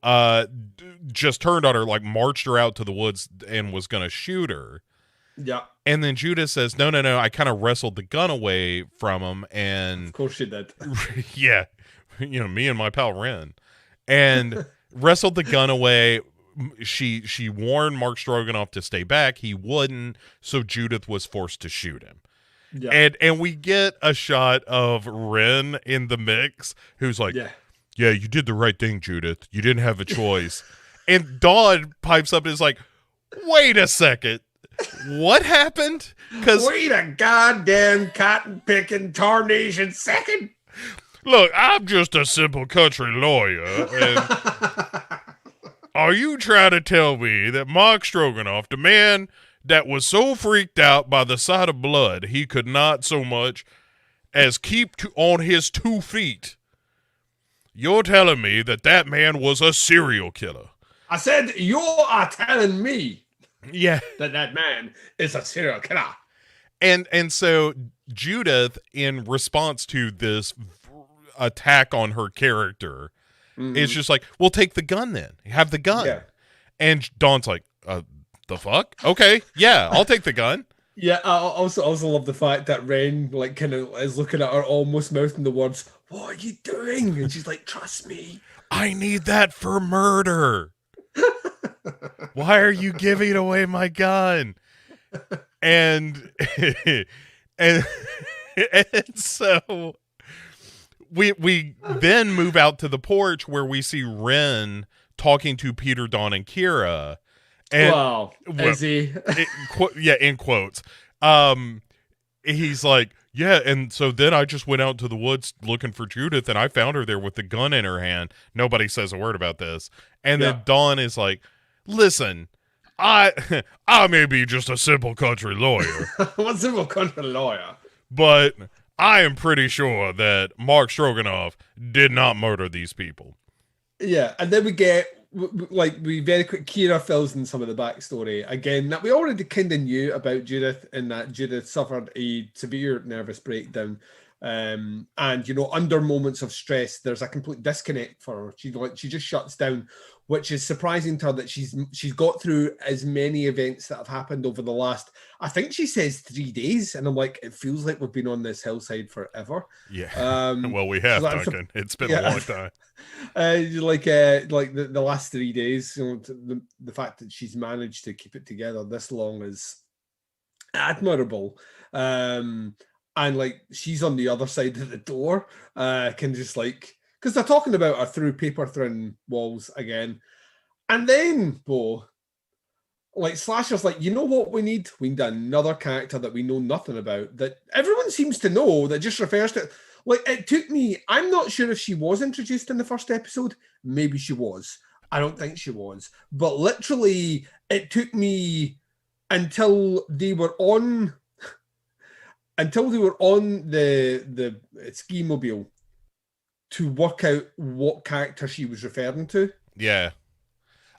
just turned on her, like marched her out to the woods and was going to shoot her. Yeah. And then Judith says, no, I kind of wrestled the gun away from him. And of course she did. Yeah. Me and my pal Wren. And wrestled the gun away, she warned Mark Stroganoff to stay back. He wouldn't, so Judith was forced to shoot him. Yeah. And we get a shot of Wren in the mix, who's like, yeah, you did the right thing, Judith. You didn't have a choice. And Dawn pipes up and is like, wait a second. What happened? Wait a goddamn cotton-picking tarnation second. Look, I'm just a simple country lawyer. And are you trying to tell me that Mark Stroganoff, the man that was so freaked out by the sight of blood, he could not so much as keep on his 2 feet, you're telling me that man was a serial killer? I said, you are telling me that man is a serial killer. And so Judith, in response to this attack on her character, is just like, well, take the gun then. Have the gun. Yeah. And Dawn's like, the fuck? Okay, yeah, I'll take the gun. Yeah, I also love the fact that Wren like kind of is looking at her, almost mouthing the words, "What are you doing?" And she's like, "Trust me. I need that for murder. Why are you giving away my gun?" And and so we then move out to the porch where we see Wren talking to Peter, Dawn, and Kira. And, wow, is he? In quotes. He's like, yeah, and so then I just went out to the woods looking for Judith, and I found her there with the gun in her hand. Nobody says a word about this. And then Dawn is like, listen, I may be just a simple country lawyer. I'm a simple country lawyer. But I am pretty sure that Mark Stroganoff did not murder these people. Yeah, and then we get, we very quick, Kira fills in some of the backstory again that we already kind of knew about Judith, in that Judith suffered a severe nervous breakdown, and under moments of stress there's a complete disconnect for her. She just shuts down, which is surprising to her that she's got through as many events that have happened over the last, I think she says 3 days, and I'm like, it feels like we've been on this hillside forever. Yeah. Well, we have, Duncan. It's been a long time. The last 3 days, the fact that she's managed to keep it together this long is admirable. And she's on the other side of the door, can just because they're talking about her through paper thin walls again. And then, Bo, Slasher's like, you know what we need? We need another character that we know nothing about, that everyone seems to know, that just refers to it. It took me, I'm not sure if she was introduced in the first episode. Maybe she was. I don't think she was. But literally, it took me until they were on the ski mobile to work out what character she was referring to. Yeah.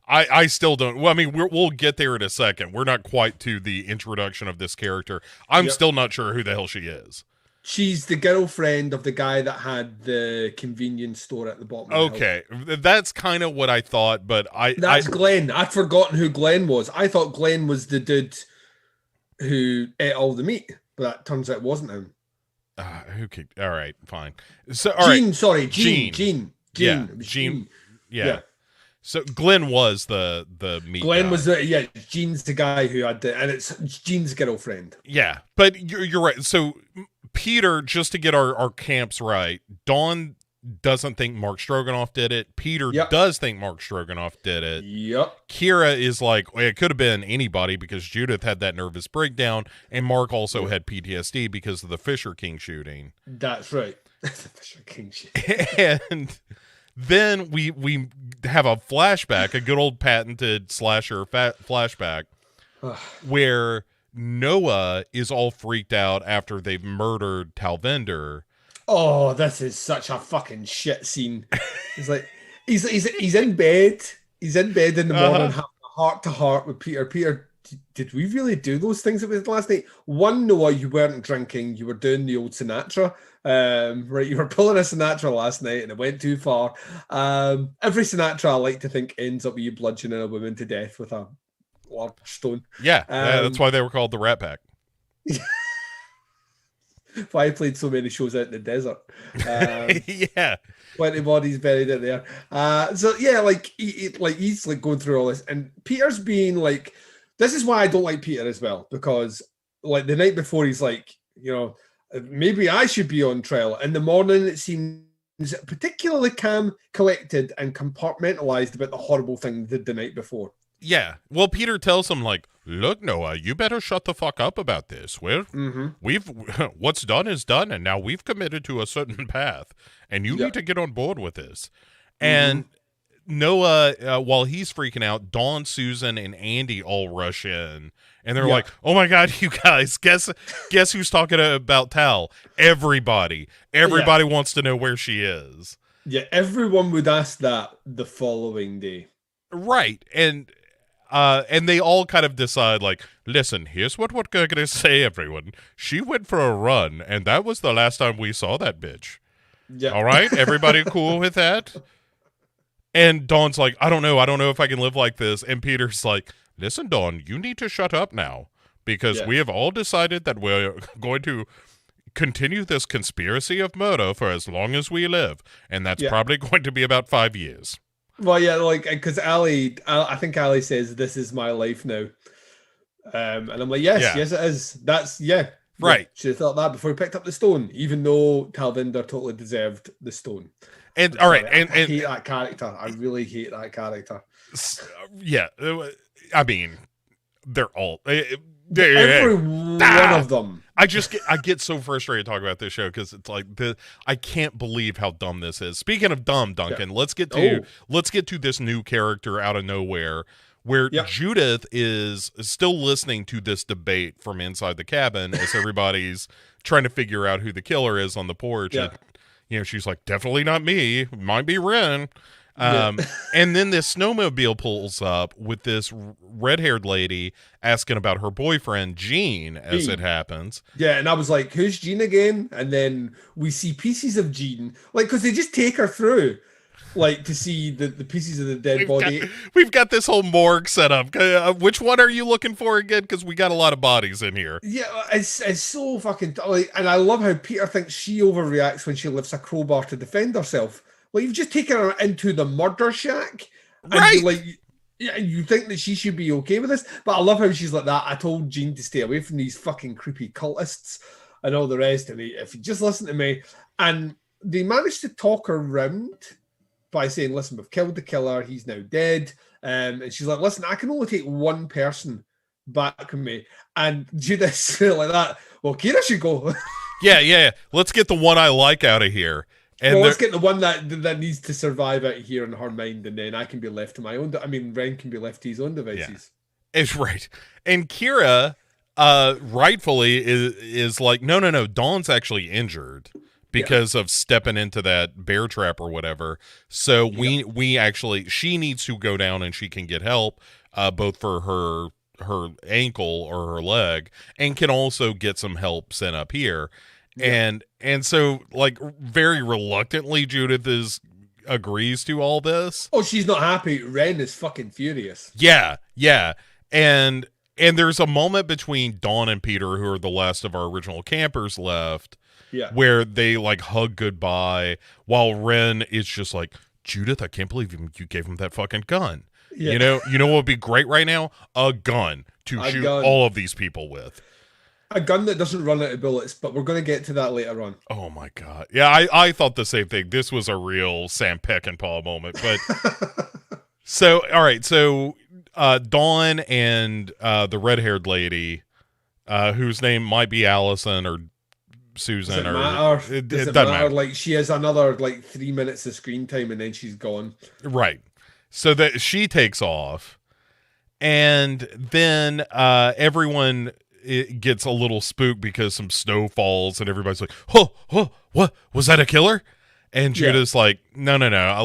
I still don't. Well, I mean, we'll get there in a second. We're not quite to the introduction of this character. I'm still not sure who the hell she is. She's the girlfriend of the guy that had the convenience store at the bottom. Okay, that's kind of what I thought, but that's Glenn. I'd forgotten who Glenn was. I thought Glenn was the dude who ate all the meat, but that turns out it wasn't him. All right, fine. So, Gene. Yeah. So Glenn was the meat Glenn guy. Was Gene's the guy who had and it's Gene's girlfriend. Yeah, but you're right. So Peter, just to get our camps right, Dawn doesn't think Mark Stroganoff did it. Peter does think Mark Stroganoff did it. Yep. Kira is like, well, it could have been anybody because Judith had that nervous breakdown, and Mark also had PTSD because of the Fisher King shooting. That's right. The Fisher King shooting. And then we have a flashback, a good old patented slasher flashback, where Noah is all freaked out after they've murdered Talvinder. Oh, this is such a fucking shit scene. It's like he's in bed. He's in bed in the morning, having a heart to heart with Peter. Peter, did we really do those things that we did last night? One, Noah, you weren't drinking. You were doing the old Sinatra. Right, you were pulling a Sinatra last night, and it went too far. Every Sinatra, I like to think, ends up with you bludgeoning a woman to death with a large stone. Yeah, that's why they were called the Rat Pack. Why he played so many shows out in the desert. Yeah. 20 bodies buried in there. So yeah, like he's like going through all this, and Peter's being like, this is why I don't like Peter as well, because like the night before he's like, maybe I should be on trial. In the morning it seems particularly calm, collected, and compartmentalized about the horrible thing he did the night before. Yeah. Well, Peter tells him, like, look, Noah, you better shut the fuck up about this. We've what's done is done, and now we've committed to a certain path, and you need to get on board with this. And Noah, while he's freaking out, Dawn, Susan, and Andy all rush in, and they're like, "Oh my God, you guys! Guess who's talking about Tal? Everybody wants to know where she is." Yeah, everyone would ask that the following day. Right, and they all kind of decide, like, listen, here's what we're going to say, everyone. She went for a run, and that was the last time we saw that bitch. Yeah. All right? Everybody cool with that? And Dawn's like, I don't know if I can live like this. And Peter's like, listen, Dawn, you need to shut up now, because we have all decided that we're going to continue this conspiracy of murder for as long as we live, and that's probably going to be about 5 years. Well, yeah, like, because I think Ali says, this is my life now. And I'm like, yes, it is. That's, right. Should have thought that before he picked up the stone, even though Talvinder totally deserved the stone. And, all right. And I hate that character. I really hate that character. Yeah. I mean, they're all... Every one of them. I get so frustrated talking about this show, because it's like, I can't believe how dumb this is. Speaking of dumb, Duncan, let's get to this new character out of nowhere, where Judith is still listening to this debate from inside the cabin as everybody's trying to figure out who the killer is on the porch. And, she's like, definitely not me. Might be Wren. And then this snowmobile pulls up with this red-haired lady asking about her boyfriend, Gene, as it happens. Yeah, and I was like, who's Gene again? And then we see pieces of Gene, like, because they just take her through, like, to see the pieces of the dead body. We've got this whole morgue set up. Which one are you looking for again? Because we got a lot of bodies in here. Yeah, it's so fucking... Like, and I love how Peter thinks she overreacts when she lifts a crowbar to defend herself. Well, you've just taken her into the murder shack, and you think that she should be okay with this. But I love how she's like that. I told Gene to stay away from these fucking creepy cultists and all the rest. And if you just listen to me, and they managed to talk her around by saying, "Listen, we've killed the killer. He's now dead." And she's like, "Listen, I can only take one person back with me." And Judas like that. Well, Kira should go. Yeah. Let's get the one I like out of here. And let's get the one that needs to survive out here in her mind, and then I can be left to my own. Wren can be left to his own devices. Yeah. It's right. And Kira, rightfully, is like, no. Dawn's actually injured because of stepping into that bear trap or whatever. So we actually, she needs to go down, and she can get help, both for her ankle or her leg, and can also get some help sent up here. And so, like, very reluctantly, Judith agrees to all this. Oh, she's not happy. Wren is fucking furious. Yeah. And there's a moment between Dawn and Peter, who are the last of our original campers left, where they, like, hug goodbye, while Wren is just like, Judith, I can't believe you gave him that fucking gun. Yeah. You know what would be great right now? A gun to shoot all of these people with. A gun that doesn't run out of bullets, but we're going to get to that later on. Oh, my God. Yeah, I thought the same thing. This was a real Sam Peckinpah moment. But so, all right. So, Dawn and the red-haired lady, whose name might be Allison or Susan. Does it doesn't matter. Like, she has another, 3 minutes of screen time, and then she's gone. Right. So that she takes off. And then everyone... It gets a little spooked because some snow falls and everybody's like, oh, what? Was that a killer? And Judith's like, no.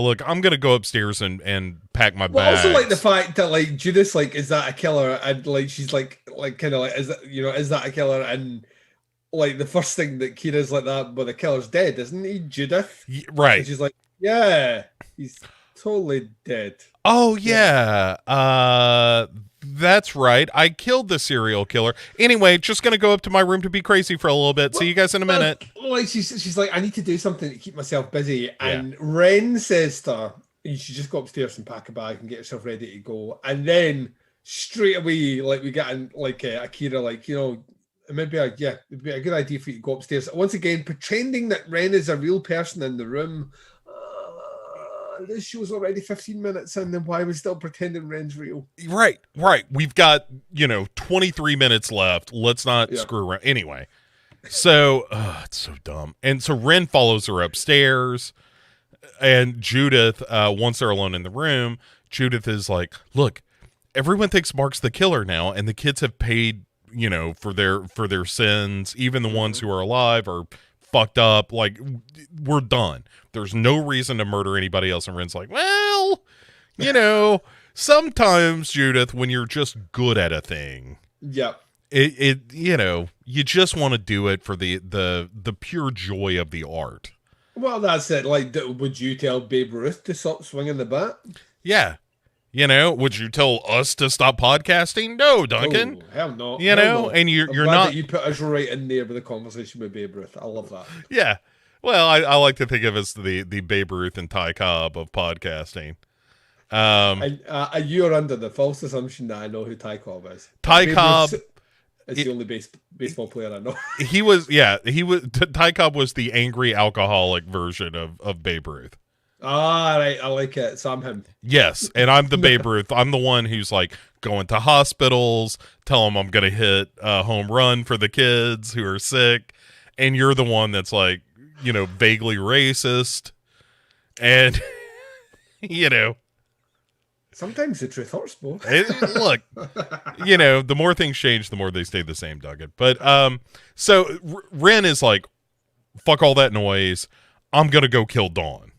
Look, I'm going to go upstairs and pack my bags. Also, the fact that, Judith's like, is that a killer? And, she's like kind of like, is that, is that a killer? And, the first thing that Kira's like that, but the killer's dead, isn't he, Judith? Right. And she's like, yeah, he's totally dead. Oh, yeah. That's right. I killed the serial killer. Anyway, just going to go up to my room to be crazy for a little bit. See you guys in a minute. Like she's like, I need to do something to keep myself busy. Yeah. And Wren says to her, you should just go upstairs and pack a bag and get yourself ready to go. And then straight away, like we get in, like Akira, like, you know, it'd be a good idea for you to go upstairs. Once again, pretending that Wren is a real person in the room. This show's already 15 minutes in, then why are we still pretending Wren's real? Right. We've got, 23 minutes left. Let's not screw around. Anyway, so it's so dumb. And so Wren follows her upstairs, and Judith, once they're alone in the room, Judith is like, look, everyone thinks Mark's the killer now, and the kids have paid, for their sins. Even the ones who are alive are fucked up. Like, we're done. There's no reason to murder anybody else. And Wren's like, well, sometimes, Judith, when you're just good at a thing, you just want to do it for the pure joy of the art. Well, that's it. Like, would you tell Babe Ruth to stop swinging the bat? Yeah. Would you tell us to stop podcasting? No, Duncan. Oh, hell no. And you're not. That you put us right in there with a conversation with Babe Ruth. I love that. Yeah. Well, I like to think of as the Babe Ruth and Ty Cobb of podcasting. You're under the false assumption that I know who Ty Cobb is. Ty Cobb is the only baseball player I know. He was. Ty Cobb was the angry alcoholic version of Babe Ruth. Ah, right. I like it. So I'm him. Yes, and I'm the Babe Ruth. I'm the one who's like going to hospitals, tell them I'm going to hit a home run for the kids who are sick, and you're the one that's like, vaguely racist, and sometimes the truth hurts, boy. Look, the more things change, the more they stay the same, Duncan. But so Wren is like, fuck all that noise. I'm gonna go kill Dawn.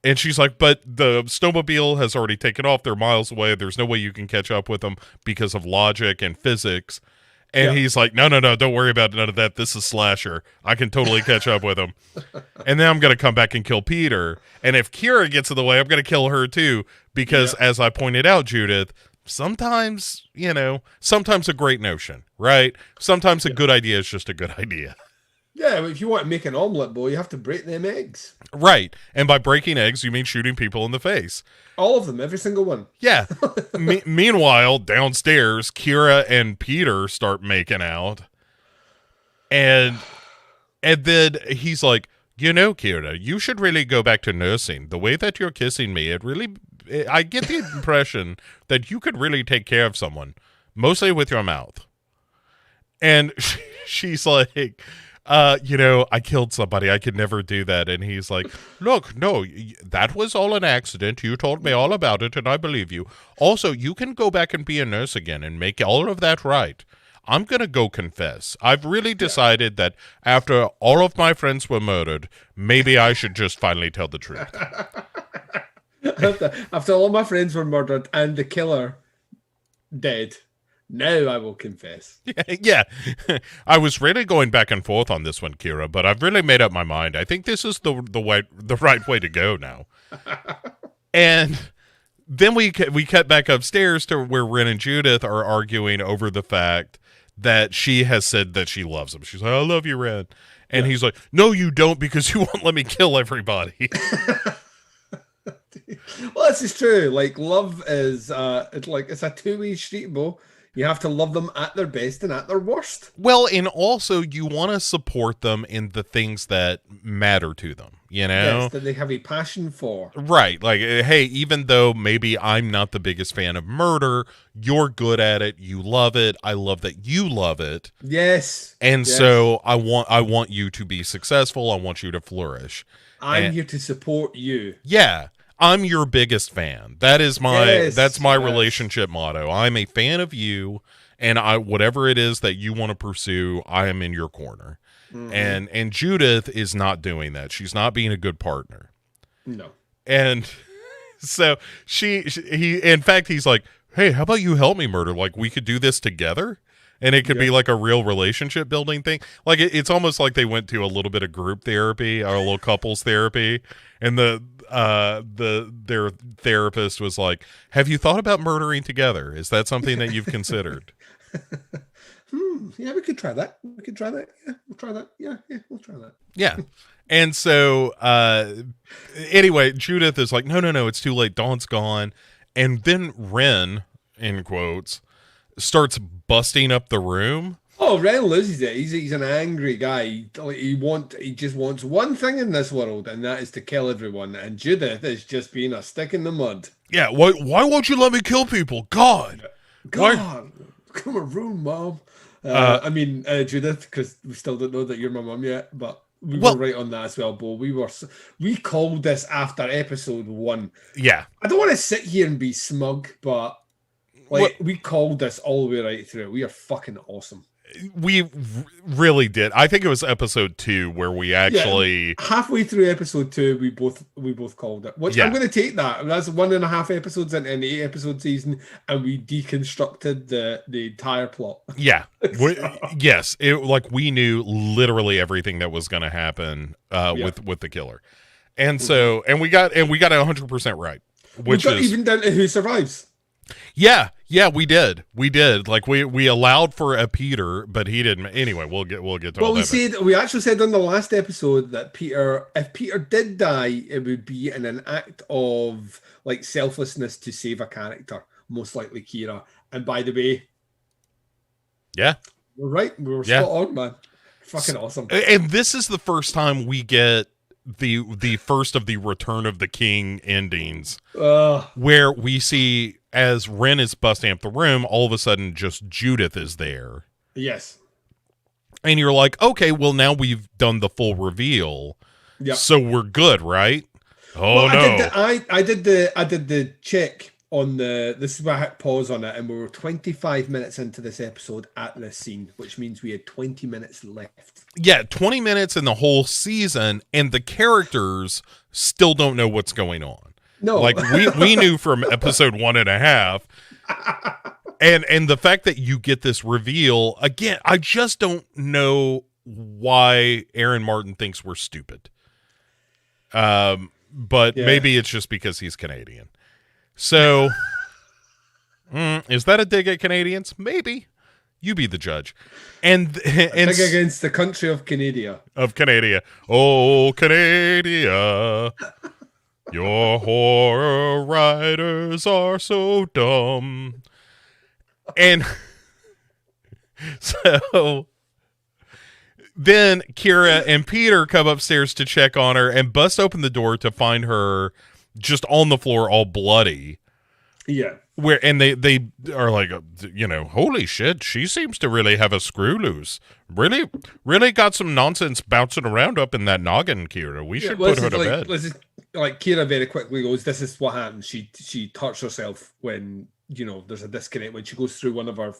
And she's like, but the snowmobile has already taken off. They're miles away. There's no way you can catch up with them because of logic and physics. And he's like, no, don't worry about none of that. This is Slasher. I can totally catch up with him. And then I'm going to come back and kill Peter. And if Kira gets in the way, I'm going to kill her too. Because as I pointed out, Judith, sometimes a great notion, right? Sometimes a good idea is just a good idea. Yeah, but if you want to make an omelet, boy, you have to break them eggs. Right. And by breaking eggs, you mean shooting people in the face. All of them, every single one. Yeah. Meanwhile, downstairs, Kira and Peter start making out. And then he's like, Kira, you should really go back to nursing. The way that you're kissing me, I get the impression that you could really take care of someone, mostly with your mouth. And she's like, I killed somebody. I could never do that. And he's like, look, no, that was all an accident. You told me all about it, and I believe you. Also, you can go back and be a nurse again and make all of that right. I'm going to go confess. I've really decided that after all of my friends were murdered, maybe I should just finally tell the truth. After all my friends were murdered and the killer dead, now I will confess. Yeah. I was really going back and forth on this one, Kira, but I've really made up my mind. I think this is the right way to go now. And then we cut back upstairs to where Wren and Judith are arguing over the fact that she has said that she loves him. She's like, I love you, Wren. And he's like, no, you don't, because you won't let me kill everybody. Well, this is true. Like, love is it's a two-way street, Bo. You have to love them at their best and at their worst. Well, and also you want to support them in the things that matter to them, Yes, that they have a passion for. Right. Like, hey, even though maybe I'm not the biggest fan of murder, you're good at it. You love it. I love that you love it. Yes. And so I want you to be successful. I want you to flourish. I'm here to support you. Yeah. I'm your biggest fan. That's my relationship motto. I'm a fan of you, and whatever it is that you want to pursue, I am in your corner. Mm-hmm. And Judith is not doing that. She's not being a good partner. No. And so he in fact he's like, "Hey, how about you help me murder? Like, we could do this together." and it could be like a real relationship building thing. Like it's almost like they went to a little bit of group therapy or a little couples therapy, and their therapist was like, "Have you thought about murdering together? Is that something that you've considered?" Yeah, we could try that. Yeah, we'll try that. Yeah, we'll try that. Yeah. And so anyway, Judith is like, no, it's too late. Dawn's gone. And then Wren, in quotes, starts busting up the room. Oh, Wren loses it. He's an angry guy. He just wants one thing in this world, and that is to kill everyone. And Judith is just being a stick in the mud. Yeah, why won't you let me kill people? God, come on, room, Mom. Judith, because we still don't know that you're my mum yet, but we were right on that as well, Bo. We called this after episode 1. Yeah. I don't want to sit here and be smug, but we called this all the way right through. We are fucking awesome. We really did. I think it was episode 2 where we actually halfway through episode 2 we both called it. Which I'm going to take that. That's 1.5 episodes into an 8-episode season, and we deconstructed the entire plot. Yeah. Yes. We knew literally everything that was going to happen with the killer, and so we got it 100% right. Which is even down to who survives. Yeah, we did. Like we allowed for a Peter, but he didn't. Anyway, we'll get to all that. We actually said on the last episode that if Peter did die, it would be in an act of like selflessness to save a character, most likely Kira. And by the way, yeah, we're right. We were spot on, man. Fucking awesome. And this is the first time we get the first of the Return of the King endings, where we see, as Wren is busting up the room, all of a sudden just Judith is there. Yes. And you're like, okay, well now we've done the full reveal. Yeah. So we're good, right? Oh, no. I did the check on this is where I hit pause on it, and we were 25 minutes into this episode at this scene, which means we had 20 minutes left. Yeah, 20 minutes in the whole season, and the characters still don't know what's going on. No. Like we knew from episode 1.5. And the fact that you get this reveal, again, I just don't know why Aaron Martin thinks we're stupid. But maybe it's just because he's Canadian. So, is that a dig at Canadians? Maybe. You be the judge. And dig against the country of Canada. Of Canada. Oh, Canada. Your horror writers are so dumb. And so then Kira and Peter come upstairs to check on her and bust open the door to find her just on the floor, all bloody. Yeah. And they are like, holy shit, she seems to really have a screw loose. Really got some nonsense bouncing around up in that noggin, Kira. We should put her to bed. Kira very quickly goes, this is what happens. She hurts herself when, there's a disconnect. When she goes through one of her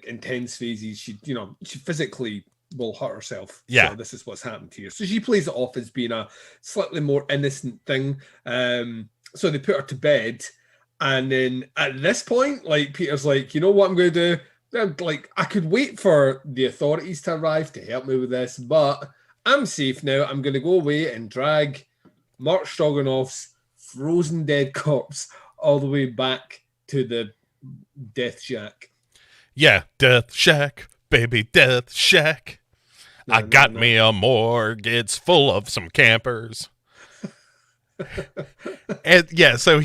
intense phases, she physically will hurt herself. Yeah. So this is what's happened to her. So she plays it off as being a slightly more innocent thing. So they put her to bed. And then at this point, Peter's like, you know what I'm going to do? I could wait for the authorities to arrive to help me with this, but I'm safe now. I'm going to go away and drag Mark Stroganoff's frozen dead corpse all the way back to the Death Shack. Yeah, Death Shack, baby, Death Shack. I got me a morgue. It's full of some campers. And so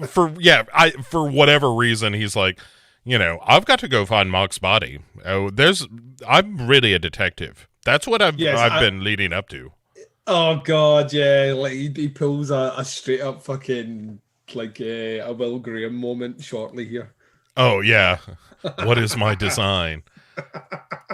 for whatever reason, he's like, I've got to go find Mark's body. I'm really a detective. That's what I've been leading up to. Oh God, yeah. He pulls a straight up fucking a Will Graham moment shortly here. Oh yeah. What is my design?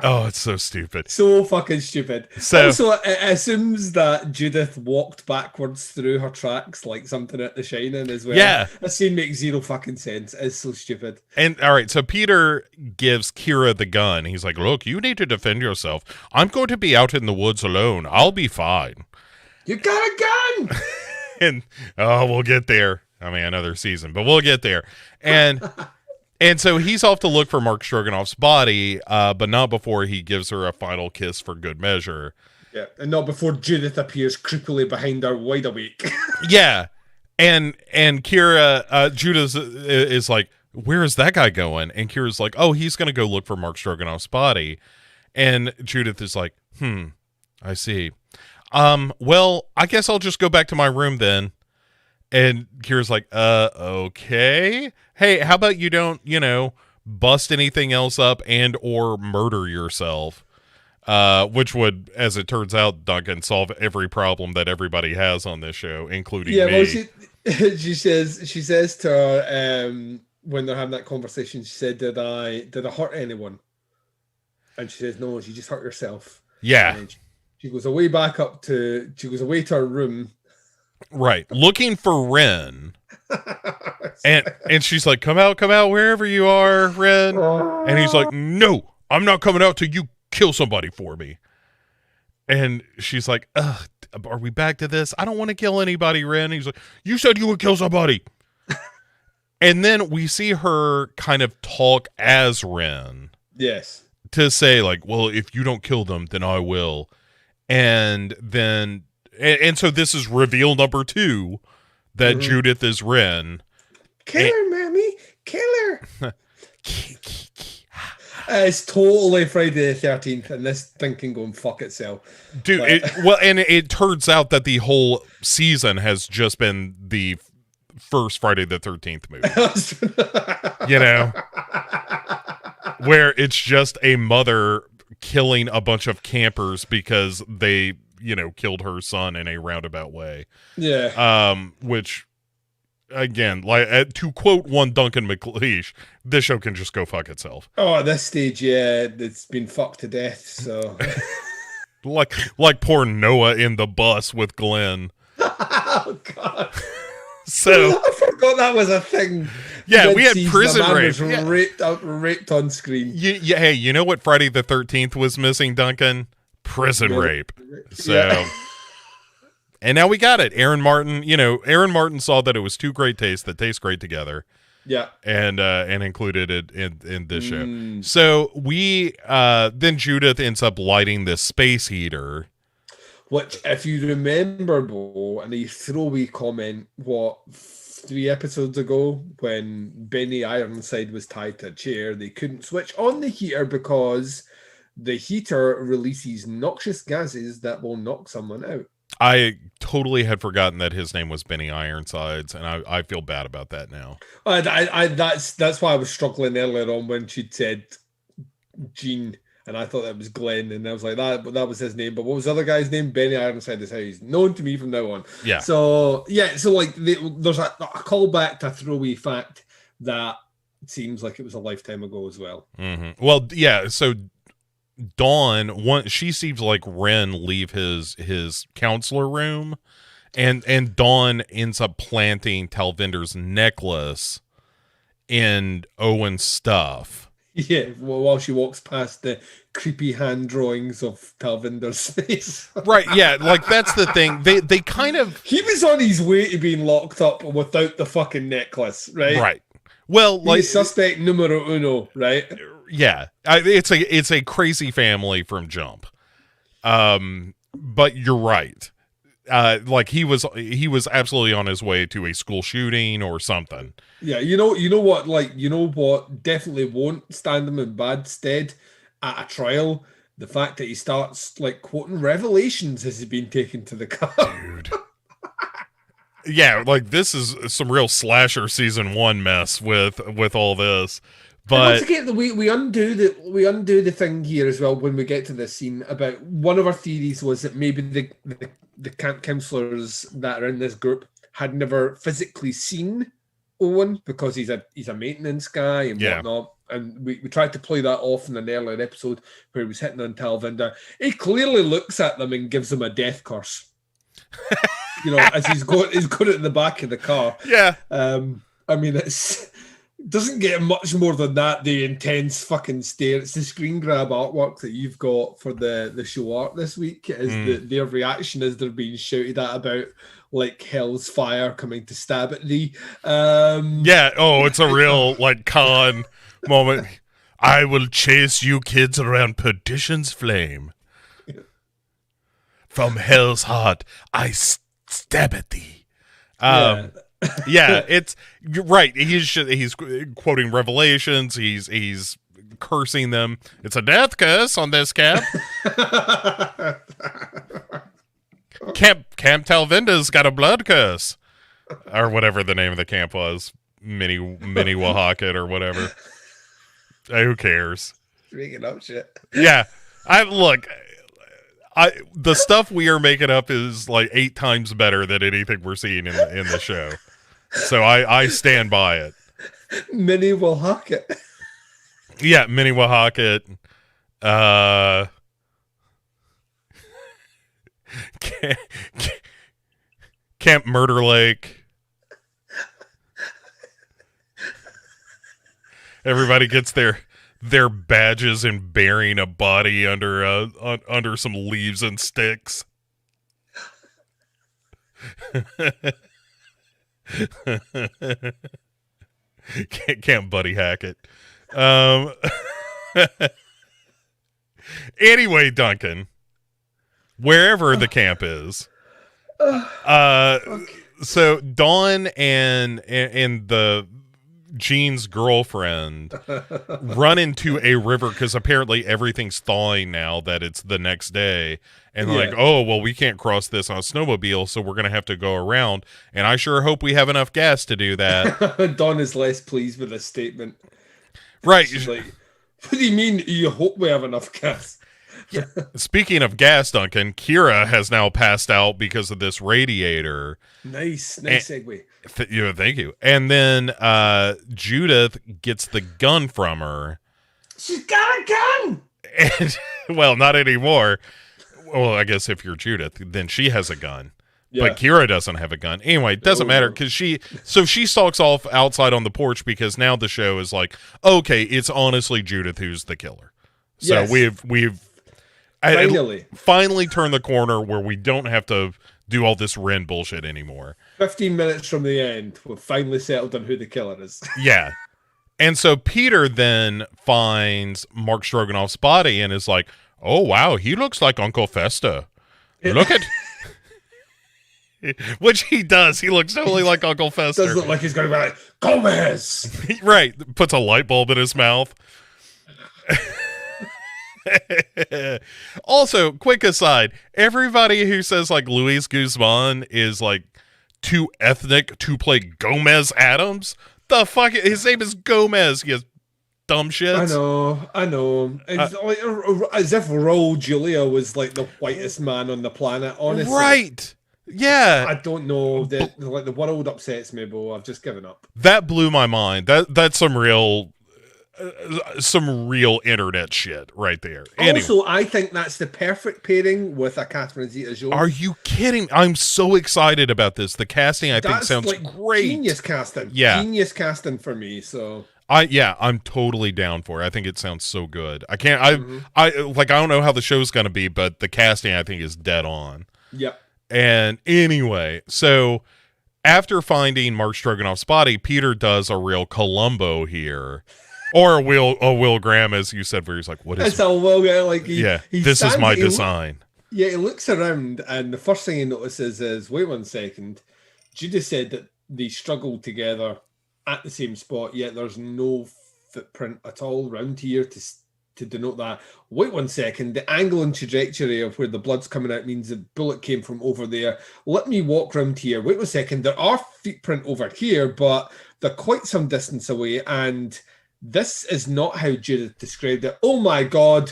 Oh, it's so stupid. So fucking stupid. So, also, it assumes that Judith walked backwards through her tracks like something at The Shining as well. Yeah. That scene makes zero fucking sense. It's so stupid. And, all right, so Peter gives Kira the gun. He's like, look, you need to defend yourself. I'm going to be out in the woods alone. I'll be fine. You got a gun! And, we'll get there. I mean, another season, but we'll get there. And... And so he's off to look for Mark Stroganoff's body, but not before he gives her a final kiss for good measure. Yeah, and not before Judith appears creepily behind her, wide awake. Yeah, and Kira, Judith is like, where is that guy going? And Kira's like, oh, he's going to go look for Mark Stroganoff's body. And Judith is like, I see. Well, I guess I'll just go back to my room then. And Kira's like, okay. Hey, how about you don't, bust anything else up and or murder yourself? Which would, as it turns out, Duncan, solve every problem that everybody has on this show, including me. Well, she says to her, when they're having that conversation, she said, did I hurt anyone? And she says, no, she just hurt herself. Yeah. And she goes away to her room. Right. Looking for Wren. and she's like, come out, wherever you are, Wren. And he's like, no, I'm not coming out till you kill somebody for me. And she's like, ugh, are we back to this? I don't want to kill anybody, Wren. He's like, you said you would kill somebody. And then we see her kind of talk as Wren. Yes. To say, like, well, if you don't kill them, then I will. And then, and so this is reveal number 2 that Judith is Wren. Kill her, Mammy. Kill her. It's totally Friday the 13th, and this thing can go and fuck itself. Dude, and it turns out that the whole season has just been the first Friday the 13th movie. Where it's just a mother killing a bunch of campers because they, killed her son in a roundabout way. Yeah. Which, again, like to quote one Duncan McLeish, this show can just go fuck itself. Oh, at this stage, yeah, it's been fucked to death. So, like poor Noah in the bus with Glenn. Oh God. So I forgot that was a thing. Yeah, we had prison rape. Raped on screen. Hey, you know what Friday the 13th was missing, Duncan? Prison rape. So, and now we got it. Aaron Martin saw that it was 2 great tastes that taste great together. Yeah, and included it in this show. So we then Judith ends up lighting this space heater. Which, if you remember, Bo, and a throwaway comment, 3 episodes ago, when Benny Ironside was tied to a chair, they couldn't switch on the heater because the heater releases noxious gases that will knock someone out. I totally had forgotten that his name was Benny Ironsides, and I feel bad about that now. That's why I was struggling earlier on when she'd said Gene. And I thought that was Glenn, and I was like, that was his name. But what was the other guy's name? Benny Ironside is how he's known to me from now on. Yeah. So like there's a callback to a throwaway fact that seems like it was a lifetime ago as well. Mm-hmm. Well, yeah. So Dawn, she sees like Wren leave his counselor room, and Dawn ends up planting Talvinder's necklace in Owen's stuff. Yeah, while she walks past the creepy hand drawings of Talvinder's face. Right, yeah, like that's the thing. They kind of... He was on his way to being locked up without the fucking necklace, right? Right. Well, like... He's suspect numero uno, right? Yeah. It's a crazy family from jump. But you're right. Like he was absolutely on his way to a school shooting or something. Yeah, you know what definitely won't stand him in bad stead at a trial? The fact that he starts like quoting Revelations as he's been taken to the car. Dude. Yeah, like this is some real slasher season 1 mess with all this. But once again, we undo the thing here as well when we get to this scene. About one of our theories was that maybe the camp counselors that are in this group had never physically seen Owen because he's a maintenance guy and whatnot. And we tried to play that off in an earlier episode where he was hitting on Talvinder. He clearly looks at them and gives them a death curse. As he's going at the back of the car. Yeah. I mean, doesn't get much more than that. The intense fucking stare. It's the screen grab artwork that you've got for the show art this week. Is their reaction as they're being shouted at about like hell's fire coming to stab at thee. Yeah. Oh, it's a real like con moment. I will chase you kids around perdition's flame. From hell's heart, I stab at thee. Yeah, you're right. He's quoting Revelations. He's cursing them. It's a death curse on this camp. Camp Talvinda's got a blood curse, or whatever the name of the camp was. Mini Wahakat or whatever. Who cares? Making up shit. Yeah, the stuff we are making up is like 8 times better than anything we're seeing in the show. So I stand by it. Mini Wahakat. Yeah, Mini Wahakat. Camp Murder Lake. Everybody gets their badges and burying a body under some leaves and sticks. Can't buddy hack it. Anyway, Duncan, wherever the camp is, so Dawn and the Jean's girlfriend run into a river because apparently everything's thawing now that it's the next day, and they're like, oh well, we can't cross this on a snowmobile, so we're gonna have to go around, and I sure hope we have enough gas to do that. Dawn is less pleased with this statement, right? She's like, what do you mean you hope we have enough gas? Yeah. Speaking of gas, Duncan, Kira has now passed out because of this radiator. Nice segue. Thank you. And then Judith gets the gun from her. She's got a gun! And, well, not anymore. Well, I guess if you're Judith, then she has a gun. Yeah. But Kira doesn't have a gun. Anyway, it doesn't matter because she stalks off outside on the porch because now the show is like, okay, it's honestly Judith who's the killer. So yes. we've finally turned the corner where we don't have to do all this Wren bullshit anymore. 15 minutes from the end, we've finally settled on who the killer is. Yeah. And so Peter then finds Mark Stroganoff's body and is like, oh, wow, he looks like Uncle Festa. Look at... Which he does. He looks totally like Uncle Festa. Does look like he's going to be like, Gomez! Right. Puts a light bulb in his mouth. Also, quick aside, everybody who says like Luis Guzman is like too ethnic to play Gomez Adams, the fuck, his name is Gomez, you dumb shits. I know. It's like, as if Raul Julia was like the whitest man on the planet, honestly. Right. Yeah. I don't know. The world upsets me, but I've just given up. That blew my mind. That's some real internet shit right there. Also, I think that's the perfect pairing with a Catherine Zeta-Jones. Are you kidding? I'm so excited about this. The casting, I think, sounds like great. Genius casting. Yeah. Genius casting for me, so... I'm totally down for it. I think it sounds so good. I don't know how the show's going to be, but the casting, I think, is dead on. Yep. And anyway, so after finding Mark Stroganoff's body, Peter does a real Columbo here. Or a Will Graham, as you said, where he's like, what is... It's a Will Graham, like... this is my design. He looks around, and the first thing he notices is, wait 1 second, Judas said that they struggled together at the same spot, yet there's no footprint at all around here to denote that. Wait 1 second, the angle and trajectory of where the blood's coming out means the bullet came from over there. Let me walk around here. Wait 1 second, there are footprint over here, but they're quite some distance away, and this is not how Judith described it. Oh my God,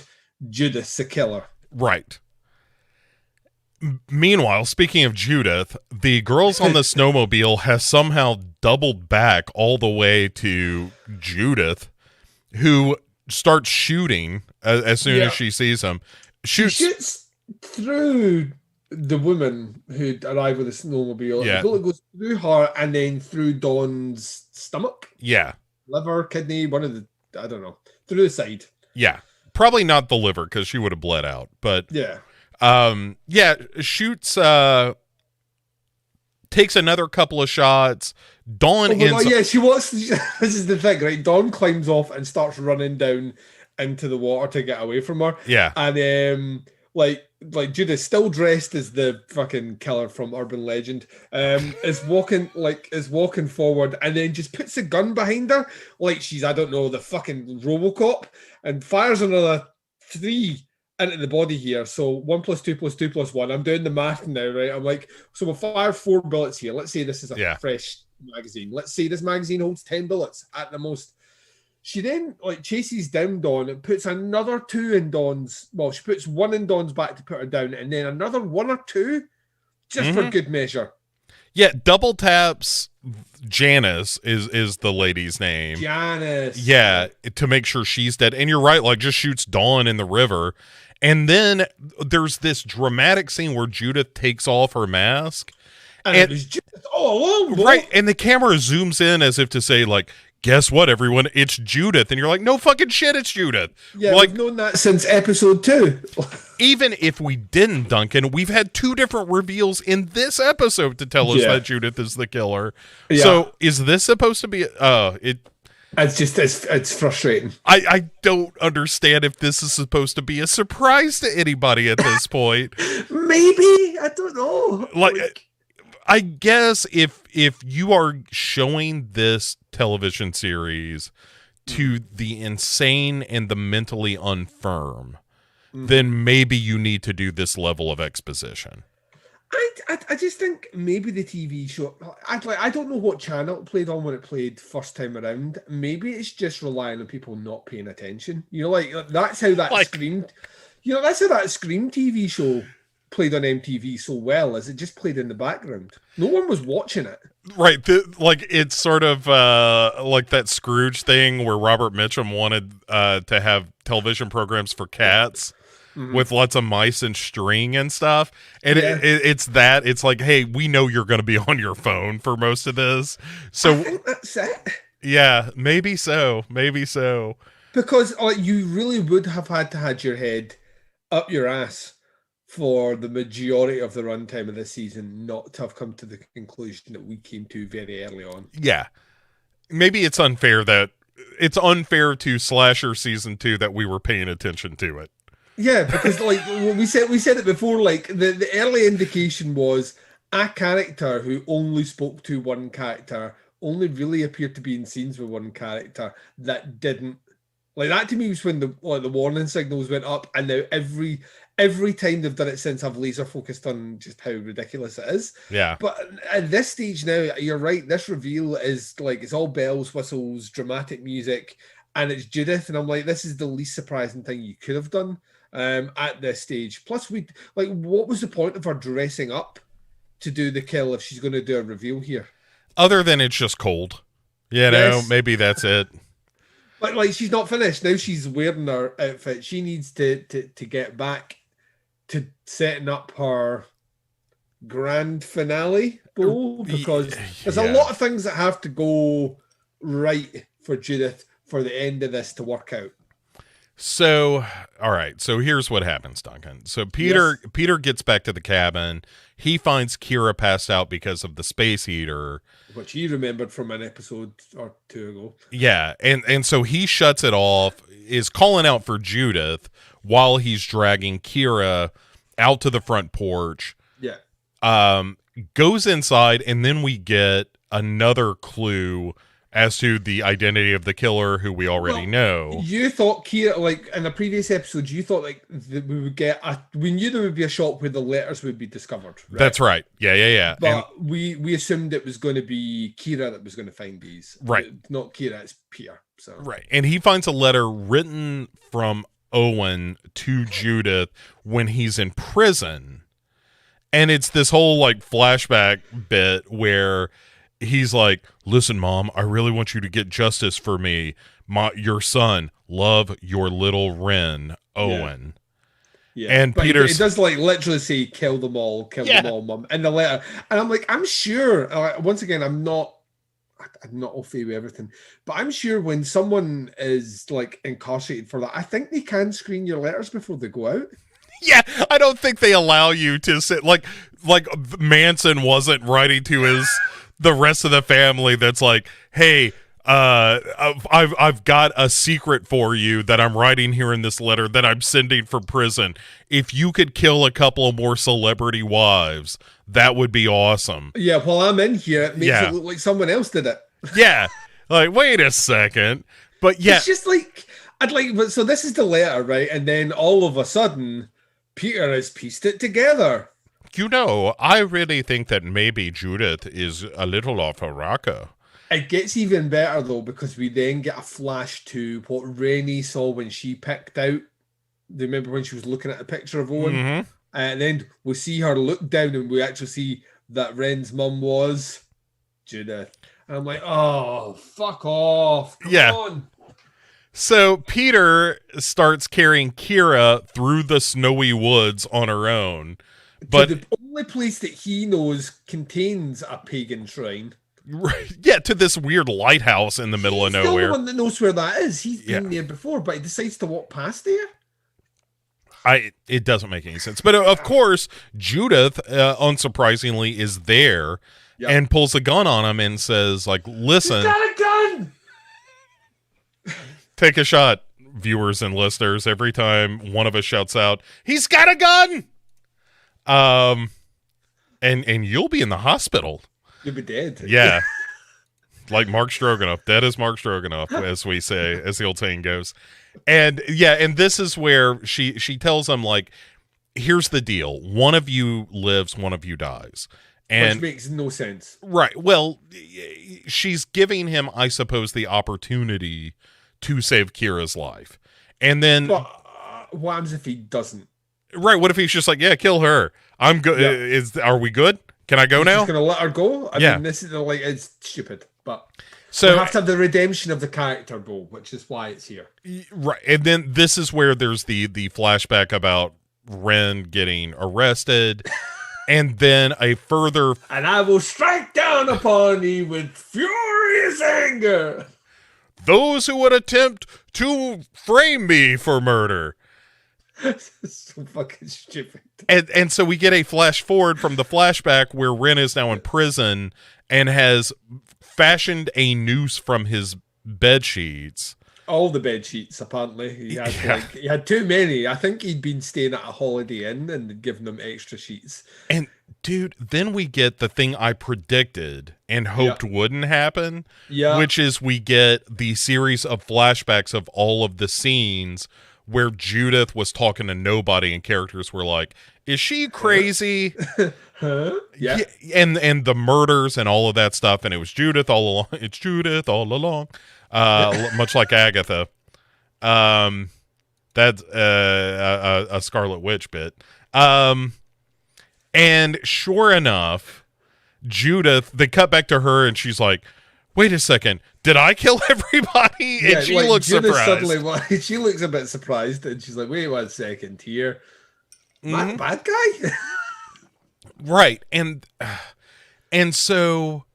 Judith's the killer. Right. Meanwhile, speaking of Judith, the girls on the snowmobile has somehow doubled back all the way to Judith, who starts shooting as soon as she sees him. She shoots through the woman who arrived with the snowmobile. Yeah. The bullet goes through her and then through Dawn's stomach. Yeah. Liver, kidney, one of the, I don't know, through the side. Yeah. Probably not the liver because she would have bled out. But yeah. Shoots takes another couple of shots. Dawn Oh my ends god, yeah, she wants. This is the thing, right? Dawn climbs off and starts running down into the water to get away from her. Yeah. And like Judith, still dressed as the fucking killer from Urban Legend, is walking forward and then just puts a gun behind her, like she's, I don't know, the fucking Robocop, and fires another 3 into the body here. So 1 + 2 + 2 + 1. I'm doing the math now, right? I'm like, so we'll fire 4 bullets here. Let's say this is a fresh magazine. Let's say this magazine holds 10 bullets at the most. She then like chases down Dawn and puts another 2 in Dawn's. Well, she puts 1 in Dawn's back to put her down, and then another 1 or 2 just for good measure. Yeah, double taps. Janice is the lady's name. Janice. Yeah, to make sure she's dead. And you're right, like just shoots Dawn in the river. And then there's this dramatic scene where Judith takes off her mask. And it was Judith all along, boy. Right, and the camera zooms in as if to say, like, guess what, everyone? It's Judith. And you're like, no fucking shit, it's Judith. Yeah, like, we've known that since episode 2. Even if we didn't, Duncan, we've had 2 different reveals in this episode to tell us that Judith is the killer. Yeah. So is this supposed to be it's just it's frustrating. I don't understand if this is supposed to be a surprise to anybody at this point. Maybe, I don't know. Like I guess if you are showing this television series to the insane and the mentally infirm, then maybe you need to do this level of exposition. I just think maybe the TV show, I don't know what channel it played on when it played first time around. Maybe it's just relying on people not paying attention. You know, like that's how that Scream, you know, that's how that Scream TV show played on MTV so well, as it just played in the background. No one was watching it. Right. Like it's sort of like that Scrooge thing where Robert Mitchum wanted to have television programs for cats. With lots of mice and string and stuff. And it's that. It's like, hey, we know you're going to be on your phone for most of this. So I think that's it. Yeah, maybe so. Maybe so. Because you really would have had to had your head up your ass for the majority of the runtime of this season not to have come to the conclusion that we came to very early on. Yeah. Maybe it's unfair to Slasher season 2 that we were paying attention to it. Yeah, because like we said it before, like the early indication was a character who only spoke to one character, only really appeared to be in scenes with one character that didn't. Like that to me was when the warning signals went up, and now every time they've done it since, I've laser focused on just how ridiculous it is. Yeah. But at this stage now, you're right. This reveal is like it's all bells, whistles, dramatic music, and it's Judith, and I'm like, this is the least surprising thing you could have done. At this stage. Plus, what was the point of her dressing up to do the kill if she's going to do a reveal here? Other than it's just cold. You know, maybe that's it. But like, she's not finished. Now she's wearing her outfit. She needs to get back to setting up her grand finale goal, because there's a lot of things that have to go right for Judith for the end of this to work out. So, all right. So here's what happens, Duncan. So Peter gets back to the cabin. He finds Kira passed out because of the space heater, which he remembered from an episode or 2 ago. Yeah, and so he shuts it off, is calling out for Judith while he's dragging Kira out to the front porch. Yeah. Goes inside, and then we get another clue as to the identity of the killer, who we already know. You thought Kira, like in the previous episode, you thought like we knew there would be a shot where the letters would be discovered. Right? That's right. Yeah. But we assumed it was going to be Kira that was going to find these. Right. Not Kira, it's Peter. So. Right. And he finds a letter written from Owen to Judith when he's in prison. And it's this whole like flashback bit where he's like, listen, Mom, I really want you to get justice for me. Your son, love your little Wren, Owen. Yeah. And but Peter's... it does like literally say, kill them all, Mum, in the letter. And I'm like, I'm sure, once again, I'm not au fait with everything, but I'm sure when someone is like incarcerated for that, I think they can screen your letters before they go out. Yeah, I don't think they allow you to sit like Manson wasn't writing to the rest of the family that's like, hey, I've got a secret for you that I'm writing here in this letter that I'm sending from prison. If you could kill a couple of more celebrity wives, that would be awesome. Yeah, while I'm in here, it makes it look like someone else did it. Yeah, like wait a second, but yeah, it's just like but so this is the letter, right? And then all of a sudden, Peter has pieced it together. You know, I really think that maybe Judith is a little off her rocker. It gets even better, though, because we then get a flash to what Rennie saw when she picked out. Remember when she was looking at a picture of Owen? Mm-hmm. And then we see her look down and we actually see that Wren's mum was Judith. And I'm like, oh, fuck off. Come on. So Peter starts carrying Kira through the snowy woods on her own. But the only place that he knows contains a pagan shrine. Right, yeah, to this weird lighthouse in the middle of nowhere. He's the one that knows where that is. He's been there before, but he decides to walk past there. It doesn't make any sense. But of course, Judith, unsurprisingly, is there and pulls a gun on him and says, like, listen. He's got a gun! Take a shot, viewers and listeners, every time one of us shouts out, he's got a gun! And you'll be in the hospital. You'll be dead. Yeah. Like Mark Stroganoff. Dead as Mark Stroganoff, as we say, as the old saying goes. And yeah, and this is where she tells him, like, here's the deal. One of you lives, one of you dies. And which makes no sense. Right. Well, she's giving him, I suppose, the opportunity to save Kira's life. And then but, what happens if he doesn't? Right. What if he's just like, yeah, kill her. I'm good. Yeah. Are we good? Can I go now? He's going to let her go? I mean, this is like, it's stupid, but so we have to have the redemption of the character, Bo, which is why it's here. Right. And then this is where there's the flashback about Wren getting arrested. And then a further... And I will strike down upon thee with furious anger. Those who would attempt to frame me for murder. So fucking stupid. And so we get a flash forward from the flashback where Wren is now in prison and has fashioned a noose from his bed sheets. All the bed sheets, apparently. He had too many. I think he'd been staying at a Holiday Inn and given them extra sheets. And dude, then we get the thing I predicted and hoped wouldn't happen, which is we get the series of flashbacks of all of the scenes where Judith was talking to nobody and characters were like, is she crazy? Huh? Yeah. And the murders and all of that stuff. And it was Judith all along. It's Judith all along. Much like Agatha. That's a Scarlet Witch bit. And sure enough, Judith, they cut back to her and she's like, wait a second, did I kill everybody? And she looks surprised. She looks a bit surprised and she's like, wait 1 second here. That bad guy? Right. And so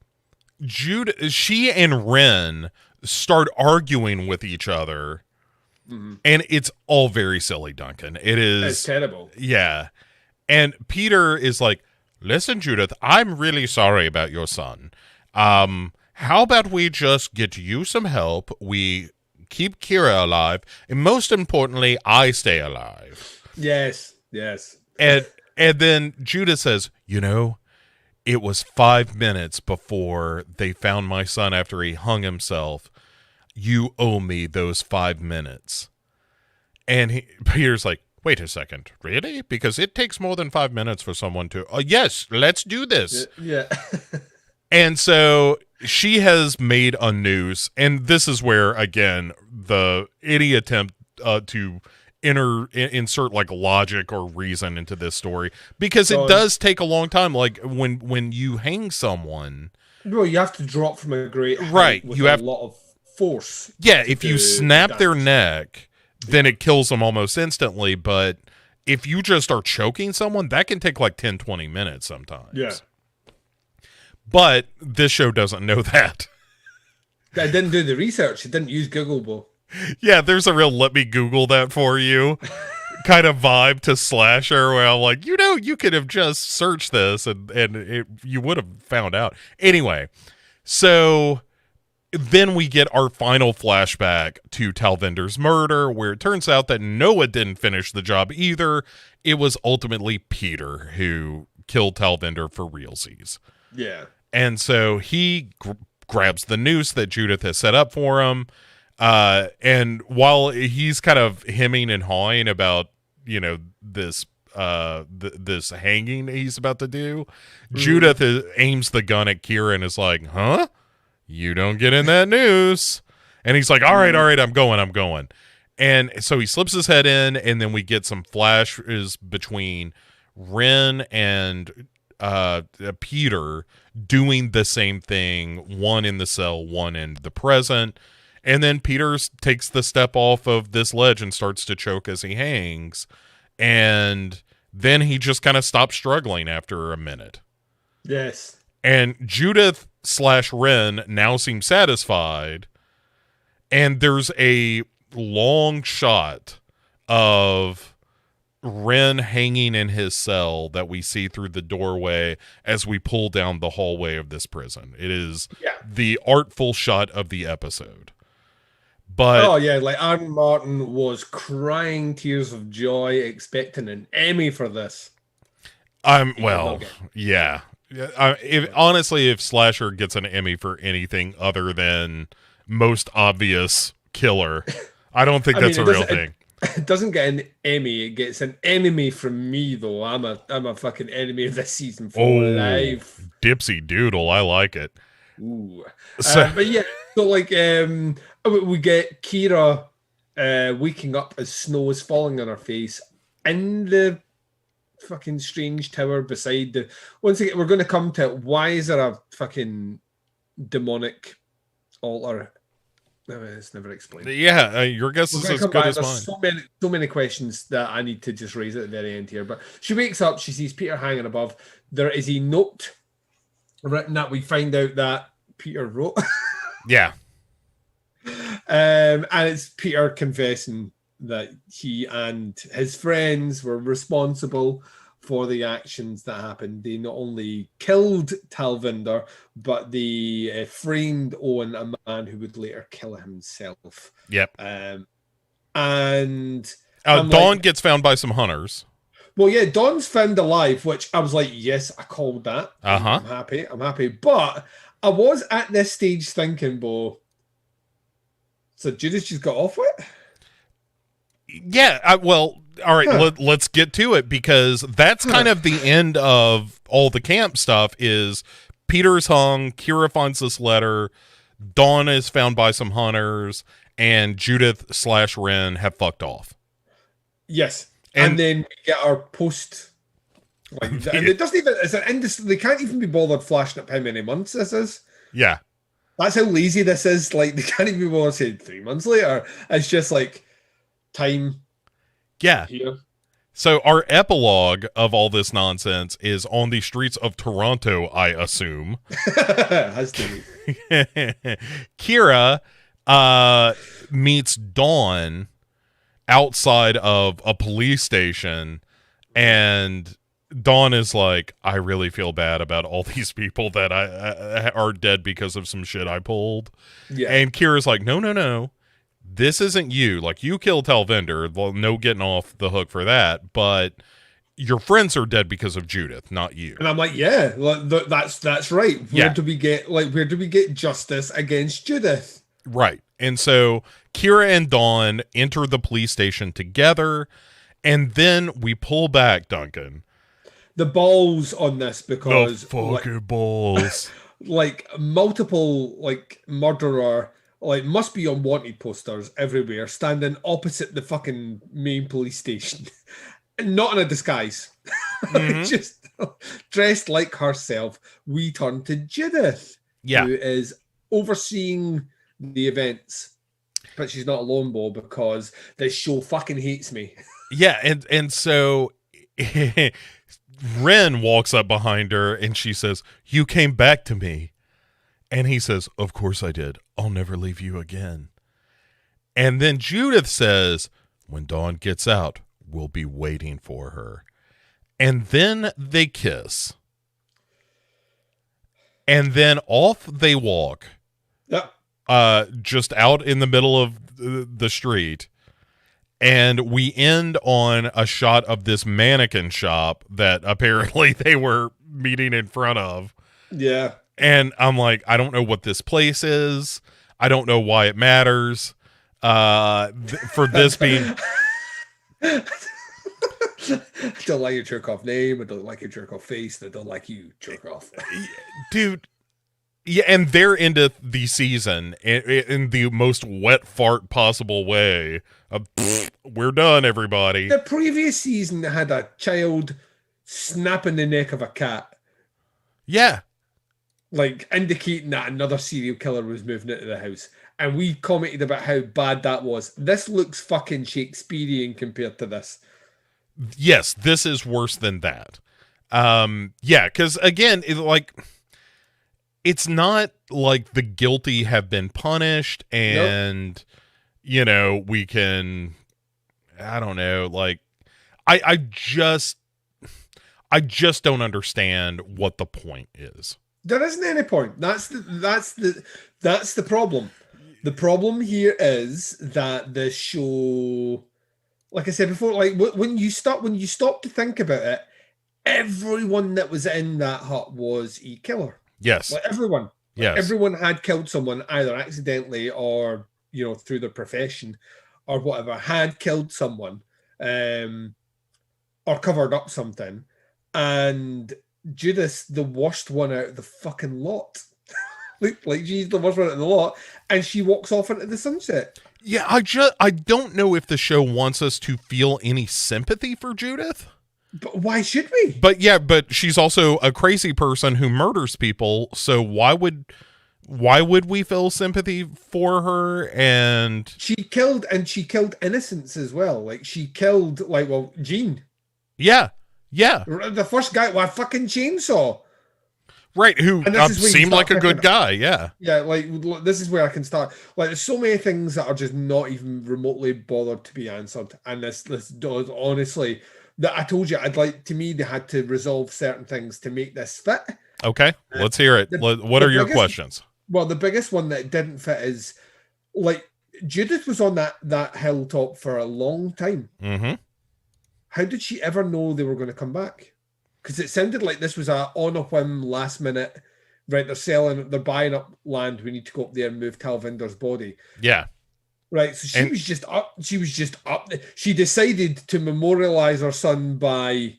she and Wren start arguing with each other. And it's all very silly, Duncan. It's terrible. Yeah. And Peter is like, listen, Judith, I'm really sorry about your son. How about we just get you some help? We keep Kira alive. And most importantly, I stay alive. Yes. And then Judith says, you know, it was 5 minutes before they found my son after he hung himself. You owe me those 5 minutes. And Peter's like, wait a second, really? Because it takes more than 5 minutes for someone to, yes, let's do this. Yeah. And so she has made a noose, and this is where, again, any attempt to insert like logic or reason into this story, because it does take a long time. Like when you hang someone, well, you have to drop from a great height, right? With you have a lot of force. Yeah, if you snap their neck, then it kills them almost instantly. But if you just are choking someone, that can take like 10-20 minutes sometimes. Yeah. But this show doesn't know that. I didn't do the research. It didn't use Google. Yeah, there's a real let me Google that for you kind of vibe to Slasher, where I'm like, you could have just searched this and you would have found out. Anyway, so then we get our final flashback to Talvinder's murder, where it turns out that Noah didn't finish the job either. It was ultimately Peter who killed Talvinder for realsies. Yeah. And so he grabs the noose that Judith has set up for him. And while he's kind of hemming and hawing about, this this hanging he's about to do, Judith aims the gun at Kira and is like, huh? You don't get in that noose. And he's like, all right, I'm going. And so he slips his head in, and then we get some flashes between Wren and Peter doing the same thing, one in the cell, one in the present. And then Peter takes the step off of this ledge and starts to choke as he hangs. And then he just kind of stops struggling after a minute. Yes. And Judith / Wren now seem satisfied. And there's a long shot of Wren hanging in his cell that we see through the doorway as we pull down the hallway of this prison. It is the artful shot of the episode. But like Aaron Martin was crying tears of joy, expecting an Emmy for this. Yeah. If Slasher gets an Emmy for anything other than most obvious killer, I don't think that's a real thing. It doesn't get an Emmy; it gets an enemy from me, though. I'm a fucking enemy of this season for life. Dipsy doodle, I like it. Ooh, but yeah, so like we get Kira waking up as snow is falling on her face in the fucking strange tower beside the. Once again, we're going to come to it. Why is there a fucking demonic altar? It's never explained. Yeah, your guess is as good as mine. So many questions that I need to just raise at the very end here. But she wakes up, she sees Peter hanging above. There is a note written that we find out that Peter wrote. Yeah. And it's Peter confessing that he and his friends were responsible for the actions that happened. They not only killed Talvinder, but they framed Owen, a man who would later kill himself. Yep. And Dawn gets found by some hunters. Well, yeah, Dawn's found alive, which I was like, yes, I called that. Uh-huh. I'm happy. But I was at this stage thinking, Bo, so Judas just got off with? Yeah, all right, let's get to it, because that's kind of the end of all the camp stuff. Is Peter's hung, Kira finds this letter, Dawn is found by some hunters, and Judith / Wren have fucked off. Yes, and then we get our post. And it doesn't even. They can't even be bothered flashing up how many months this is. Yeah, that's how lazy this is. Like, they can't even be bothered saying 3 months later. It's just like time. Yeah. Here. So our epilogue of all this nonsense is on the streets of Toronto, I assume. Has to be. Kira meets Dawn outside of a police station, and Dawn is like, I really feel bad about all these people that I are dead because of some shit I pulled. Yeah. And Kira's like, no. This isn't you. Like, you killed Talvinder. Well, no getting off the hook for that. But your friends are dead because of Judith, not you. And I'm like, yeah, that's right. Where do we get justice against Judith? Right. And so Kira and Dawn enter the police station together, and then we pull back, Duncan. The balls on this, because the fucking balls. Like, multiple murderer. Must be on wanted posters everywhere, standing opposite the fucking main police station. Not in a disguise. Mm-hmm. Just dressed like herself. We turn to Judith, who is overseeing the events. But she's not alone, Bo, because this show fucking hates me. Yeah, and so Wren walks up behind her and she says, "You came back to me." And he says, "Of course I did. I'll never leave you again." And then Judith says, "When Dawn gets out, will be waiting for her. And then they kiss. And then off they walk. Yep. Just out in the middle of the street. And we end on a shot of this mannequin shop that apparently they were meeting in front of. Yeah. And I'm like, I don't know what this place is. I don't know why it matters. For this being... I don't like your jerk off name. I don't like your jerk off face. I don't like you jerk off. Dude. Yeah, and they're into the season in the most wet fart possible way. We're done, everybody. The previous season had a child snapping the neck of a cat. Yeah. Like, indicating that another serial killer was moving into the house. And we commented about how bad that was. This looks fucking Shakespearean compared to this. Yes, this is worse than that. Yeah, because again, it's not like the guilty have been punished and, we can, I don't know, like, I just don't understand what the point is. There isn't any point. That's the problem. The problem here is that the show, like I said before, like when you stop to think about it, everyone that was in that hut was a killer. Yes. Like everyone. Yes. Everyone had killed someone either accidentally or, through their profession or whatever, had killed someone or covered up something. And Judith's the worst one out of the fucking lot. like she's the worst one out of the lot. And she walks off into the sunset. Yeah, I don't know if the show wants us to feel any sympathy for Judith. But why should we? But she's also a crazy person who murders people. So why would we feel sympathy for her? And she killed innocents as well. Like she killed Jean. Yeah. The first guy with a fucking chainsaw. Right, who seemed like a good guy, yeah. Yeah, like, this is where I can start. Like, there's so many things that are just not even remotely bothered to be answered. And this does, honestly, that I told you, they had to resolve certain things to make this fit. Okay, let's hear it. What are your questions? Well, the biggest one that didn't fit is, like, Judith was on that hilltop for a long time. Mm-hmm. How did she ever know they were going to come back? Because it sounded like this was on a whim, last minute, right? They're buying up land. We need to go up there and move Talvinder's body. Yeah. Right. So she was just up. She was just up. She decided to memorialize her son by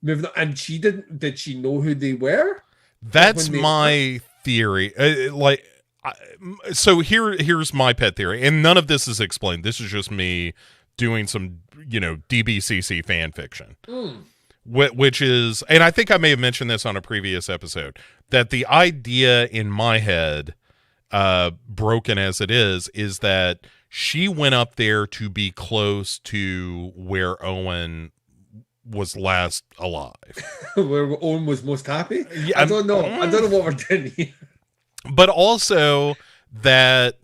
moving. And she didn't. Did she know who they were? That's my theory. So here's my pet theory, and none of this is explained. This is just me doing some, DBCC fan fiction. Which is, and I think I may have mentioned this on a previous episode, that the idea in my head, broken as it is that she went up there to be close to where Owen was last alive. Where Owen was most happy? Yeah, I don't know what we're doing here. But also that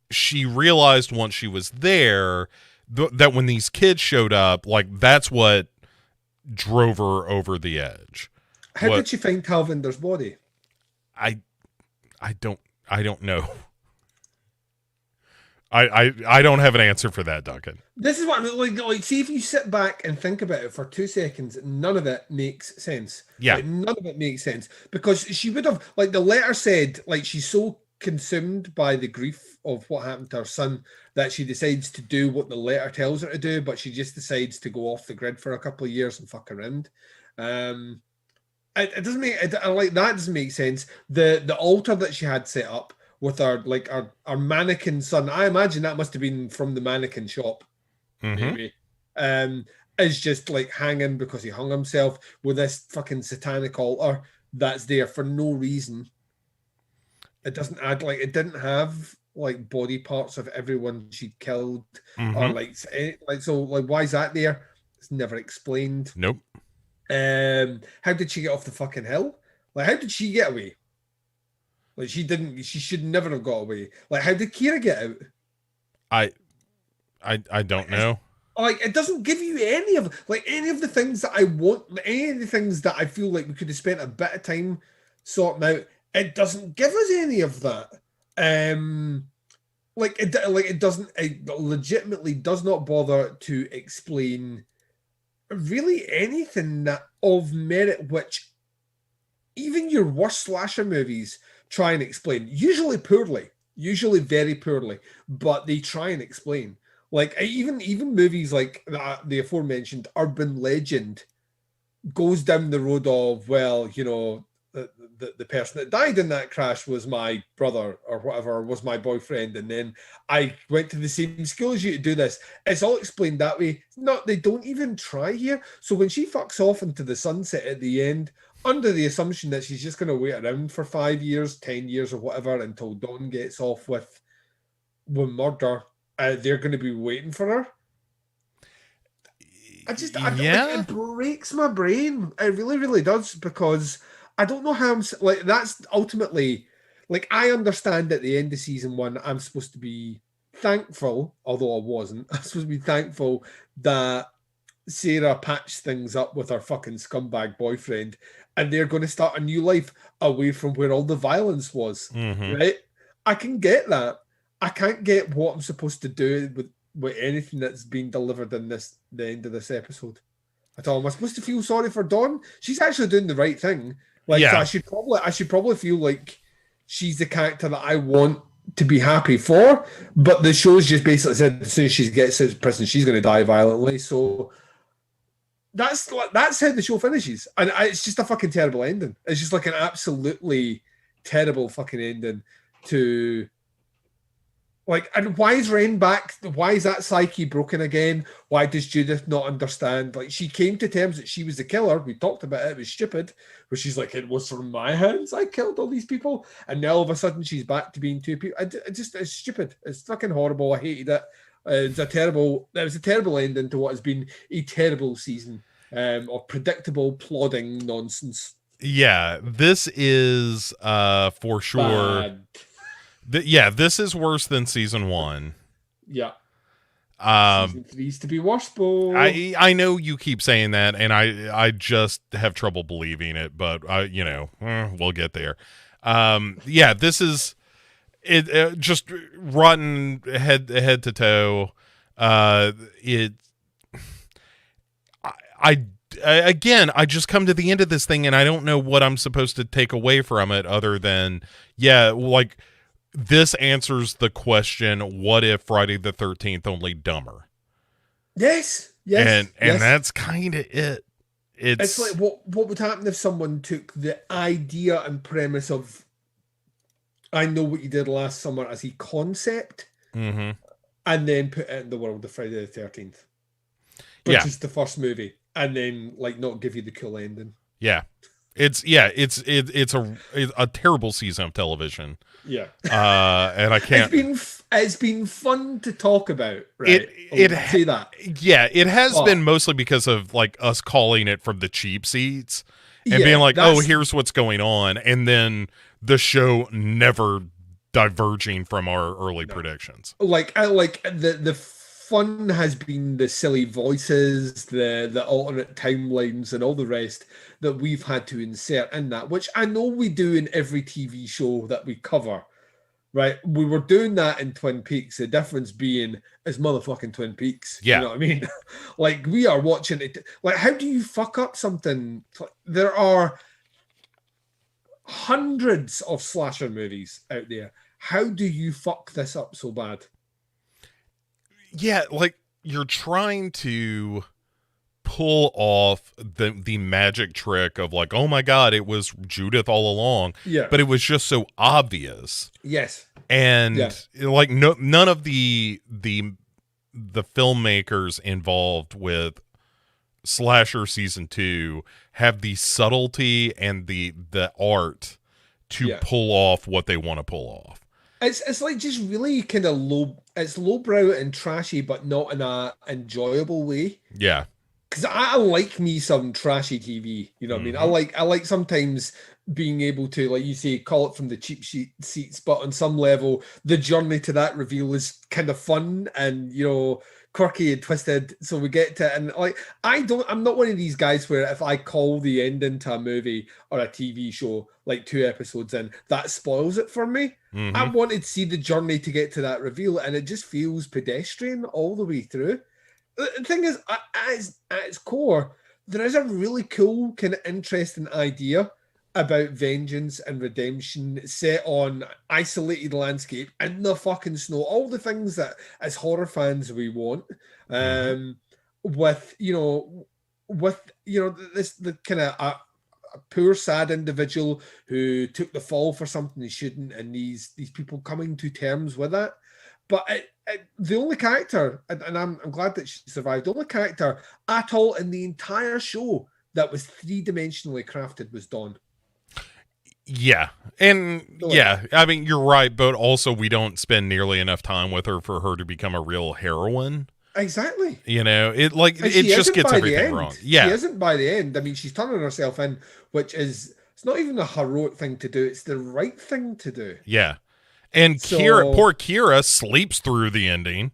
she realized once she was there that when these kids showed up, like, that's what drove her over the edge. How did she find Talvinder's body? I don't know. I don't have an answer for that, Duncan. This is what I mean, like see if you sit back and think about it for 2 seconds, none of it makes sense. Yeah. Like, none of it makes sense. Because she would have, like, the letter said, like, she's so consumed by the grief of what happened to her son that she decides to do what the letter tells her to do, but she just decides to go off the grid for a couple of years and fuck around. It doesn't make it, like, that doesn't make sense. The altar that she had set up with our mannequin son, I imagine that must have been from the mannequin shop, maybe. Is just like hanging because he hung himself with this fucking satanic altar that's there for no reason. It doesn't add, like, it didn't have like body parts of everyone she killed, or like so, like, why is that there? It's never explained. Nope. How did she get off the fucking hill? Like, how did she get away? Like, she should never have got away. Like, how did Kira get out? I don't know. Like, it doesn't give you any of the things that I want, any of the things that I feel like we could have spent a bit of time sorting out. It doesn't give us any of that. It doesn't. It legitimately does not bother to explain really anything that of merit, which even your worst slasher movies try and explain, usually poorly, usually very poorly, but they try and explain. Like even movies like the aforementioned Urban Legend goes down the road of, well, the person that died in that crash was my brother or whatever, was my boyfriend, and then I went to the same school as you to do this. It's all explained that way. No, they don't even try here. So when she fucks off into the sunset at the end, under the assumption that she's just going to wait around for 5 years, 10 years, or whatever until Dawn gets off with murder, they're going to be waiting for her. It breaks my brain. It really, really does, because I don't know how that's ultimately, I understand at the end of season 1, I'm supposed to be thankful, although I wasn't. I'm supposed to be thankful that Sarah patched things up with her fucking scumbag boyfriend, and they're going to start a new life away from where all the violence was. Mm-hmm. Right? I can get that. I can't get what I'm supposed to do with anything that's being delivered in the end of this episode at all. Am I supposed to feel sorry for Dawn? She's actually doing the right thing. So I should probably feel like she's the character that I want to be happy for. But the show's just basically said as soon as she gets out of prison, she's going to die violently. So that's how the show finishes, and it's just a fucking terrible ending. It's just like an absolutely terrible fucking ending to. And why is Wren back? Why is that psyche broken again? Why does Judith not understand? She came to terms that she was the killer. We talked about it. It was stupid. Where she's like, it was from my hands. I killed all these people. And now all of a sudden she's back to being two people. It's stupid. It's fucking horrible. I hated it. It was a terrible ending to what has been a terrible season of predictable, plodding nonsense. Yeah, this is for sure. Bad. This is worse than season 1. Yeah. Season 3's to be worse, Bo. I know you keep saying that, and I just have trouble believing it, but we'll get there. This is it just rotten head to toe. I just come to the end of this thing, and I don't know what I'm supposed to take away from it other than this answers the question, what if Friday the 13th, only dumber? Yes. And that's kind of it. It's like, what would happen if someone took the idea and premise of I Know What You Did Last Summer as a concept, mm-hmm. and then put it in the world of Friday the 13th, which is the first movie, and then not give you the cool ending. Yeah. It's a terrible season of television. Yeah. And I can't. It's been fun to talk about, right? Say that. Yeah, it has been mostly because of us calling it from the cheap seats and being like, oh, here's what's going on, and then the show never diverging from our early predictions. The fun has been the silly voices, the alternate timelines, and all the rest that we've had to insert in that, which I know we do in every TV show that we cover, right? We were doing that in Twin Peaks, the difference being it's motherfucking Twin Peaks. Yeah. You know what I mean? We are watching it. How do you fuck up something? There are hundreds of slasher movies out there. How do you fuck this up so bad? Yeah, you're trying to pull off the magic trick of oh my god, it was Judith all along. Yeah. But it was just so obvious. Yes. And none of the filmmakers involved with Slasher season 2 have the subtlety and the art to pull off what they want to pull off. It's just really kind of low. It's lowbrow and trashy, but not in a enjoyable way. Yeah. Because I like me some trashy TV. You know what I mean? I like sometimes being able to, like you say, call it from the cheap seats, but on some level, the journey to that reveal is kind of fun and, you know, quirky and twisted. So we get to, and like, I'm not one of these guys where if I call the ending to a movie or a TV show, like 2 episodes in, that spoils it for me. Mm-hmm. I wanted to see the journey to get to that reveal, and it just feels pedestrian all the way through. The thing is, at its core, there is a really cool, kind of interesting idea about vengeance and redemption set on isolated landscape in the fucking snow. All the things that, as horror fans, we want. With this the kind of a poor, sad individual who took the fall for something he shouldn't, and these people coming to terms with it. But the only character, and I'm glad that she survived, the only character at all in the entire show that was 3-dimensionally crafted was Dawn. Yeah. And yeah, I mean, you're right, but also we don't spend nearly enough time with her for her to become a real heroine. Exactly. You know, it just gets everything wrong. Yeah. She isn't by the end. I mean, she's turning herself in, which is, it's not even a heroic thing to do. It's the right thing to do. Yeah. And poor Kira sleeps through the ending.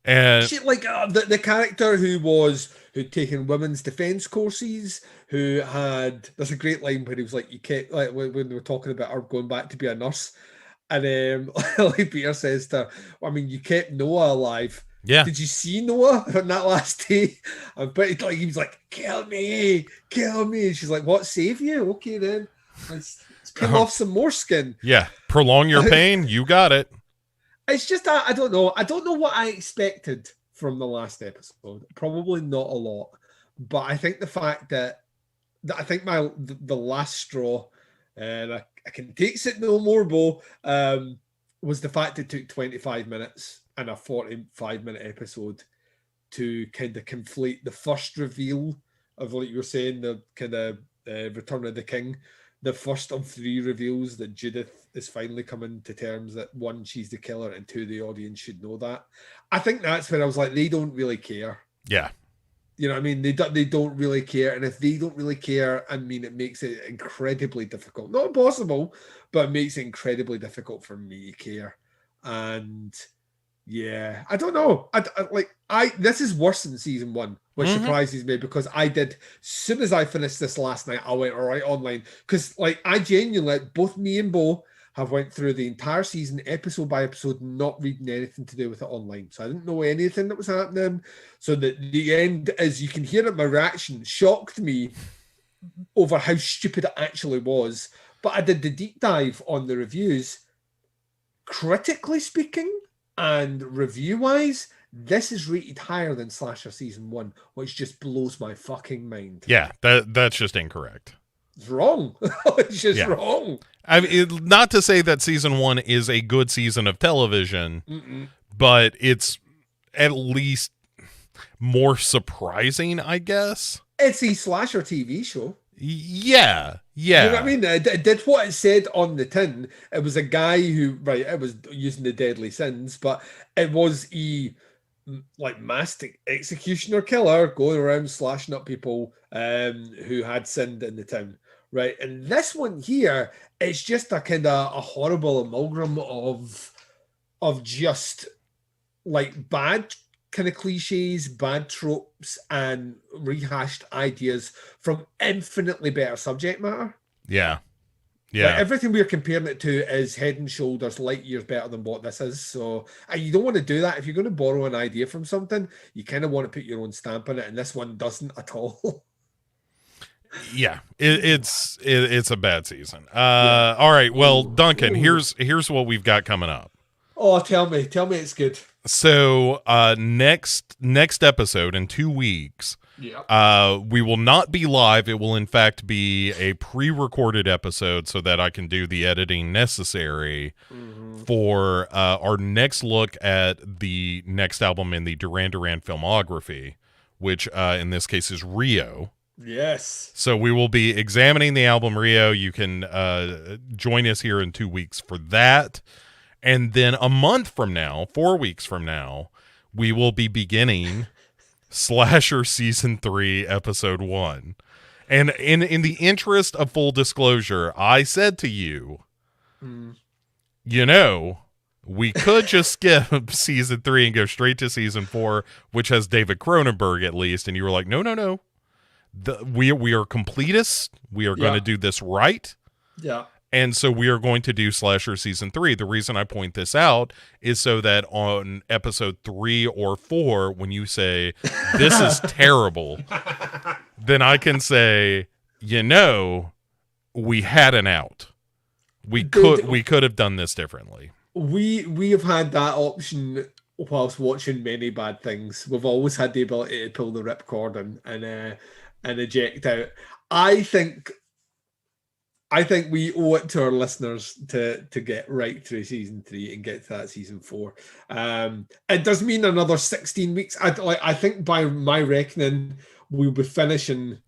And she, like the character who'd taken women's defense courses, who had, there's a great line where he was like, you kept, like when they were talking about her going back to be a nurse, and like Peter says to her, I mean, you kept Noah alive. Yeah. Did you see Noah on that last day? But like he was like, kill me. And she's like, what, save you? Okay then. Let's peel off some more skin. Yeah. Prolong your pain. You got it. It's just that I don't know. I don't know what I expected from the last episode. Probably not a lot. But I think the fact that I think the last straw, and I can take it no more, Bo, was the fact it took 25 minutes and a 45-minute episode to kind of conflate the first reveal of, like you were saying, the kind of Return of the King, the first of 3 reveals that Judith is finally coming to terms that 1, she's the killer, and 2, the audience should know that. I think that's when I was like, they don't really care. Yeah. You know what I mean? They don't really care. And if they don't really care, I mean, it makes it incredibly difficult. Not impossible, but it makes it incredibly difficult for me to care. And yeah, I don't know. This is worse than season 1, which surprises me, because as soon as I finished this last night, I went right online. Because like I genuinely, both me and Bo have went through the entire season, episode by episode, not reading anything to do with it online. So I didn't know anything that was happening. So the end, as you can hear it, my reaction shocked me over how stupid it actually was. But I did the deep dive on the reviews. Critically speaking, and review-wise, this is rated higher than Slasher Season 1, which just blows my fucking mind. Yeah, that's just incorrect. It's wrong. It's just wrong. I mean, not to say that Season 1 is a good season of television, but it's at least more surprising, I guess. It's a slasher TV show. Yeah. You know what I mean? It did what it said on the tin. It was a guy who, it was using the deadly sins, but it was a like mass executioner killer going around slashing up people who had sinned in the town, right? And this one here, it's just a kind of a horrible amalgam of just like bad kind of cliches, bad tropes, and rehashed ideas from infinitely better subject matter. Yeah. Like everything we're comparing it to is head and shoulders, light years better than what this is. So, and you don't want to do that. If you're going to borrow an idea from something, you kind of want to put your own stamp on it, and this one doesn't at all. Yeah, it's a bad season. All right, well, Duncan, here's what we've got coming up. Oh, tell me it's good. So, next episode in 2 weeks. Yeah. We will not be live. It will in fact be a pre-recorded episode so that I can do the editing necessary for our next look at the next album in the Duran Duran filmography, which in this case is Rio. Yes. So we will be examining the album Rio. You can join us here in 2 weeks for that. And then a month from now, 4 weeks from now, we will be beginning Slasher Season 3, Episode 1. And in the interest of full disclosure, I said to you, you know, we could just skip season 3 and go straight to season 4, which has David Cronenberg at least. And you were like, no. We are completists. We are going to do this right. Yeah. And so we are going to do Slasher season 3. The reason I point this out is so that on episode 3 or 4, when you say, this is terrible, then I can say, we had an out. We could have done this differently. We have had that option whilst watching many bad things. We've always had the ability to pull the ripcord and eject out. I think we owe it to our listeners to get right through season 3 and get to that season 4. It does mean another 16 weeks. I think by my reckoning, we'll be finishing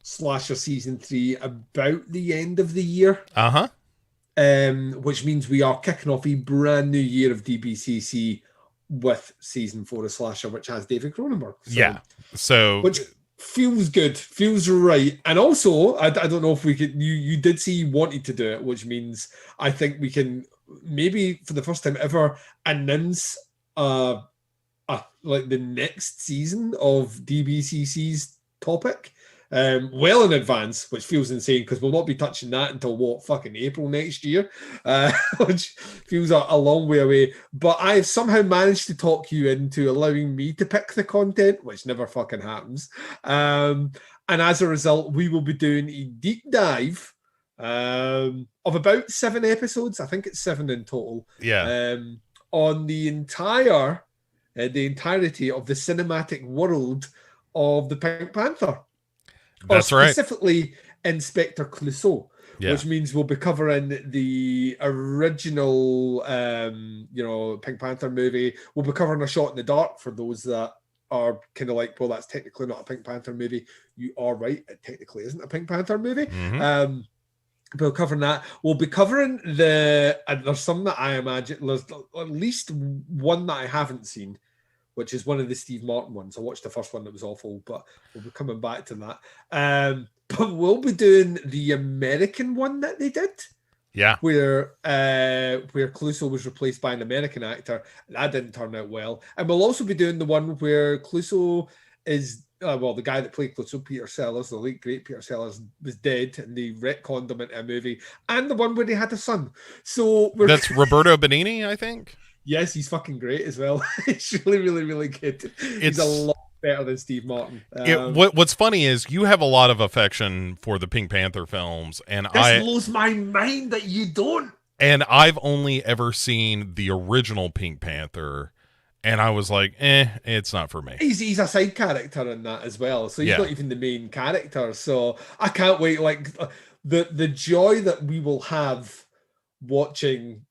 Slasher season 3 about the end of the year. Which means we are kicking off a brand new year of DBCC with season 4 of Slasher, which has David Cronenberg. So which feels good, feels right. And also, I don't know if we could, you did say you wanted to do it, which means I think we can maybe for the first time ever announce like the next season of DBCC's topic well in advance, which feels insane because we'll not be touching that until fucking April next year, which feels a long way away. But I've somehow managed to talk you into allowing me to pick the content, which never fucking happens. And as a result, we will be doing a deep dive of about 7 episodes. I think it's 7 in total. On the entirety of the cinematic world of the Pink Panther. That's right. Specifically, Inspector Clouseau, which means we'll be covering the original, Pink Panther movie. We'll be covering A Shot in the Dark for those that are kind of like, well, that's technically not a Pink Panther movie. You are right. It technically isn't a Pink Panther movie. We'll cover that. We'll be covering there's some that I imagine, there's at least one that I haven't seen, which is one of the Steve Martin ones. I watched the first one that was awful, but we'll be coming back to that. But we'll be doing the American one that they did. Where Clouseau was replaced by an American actor. That didn't turn out well. And we'll also be doing the one where Clouseau is, the guy that played Clouseau, Peter Sellers, the late great Peter Sellers, was dead, and they retconned him into a movie. And the one where they had a son. So that's Roberto Benigni, I think. Yes, he's fucking great as well. He's really, really, really good. He's a lot better than Steve Martin. What's funny is you have a lot of affection for the Pink Panther films, and this blows my mind that you don't. And I've only ever seen the original Pink Panther, and I was like, it's not for me. He's a side character in that as well, so he's not even the main character. So I can't wait. Like the joy that we will have watching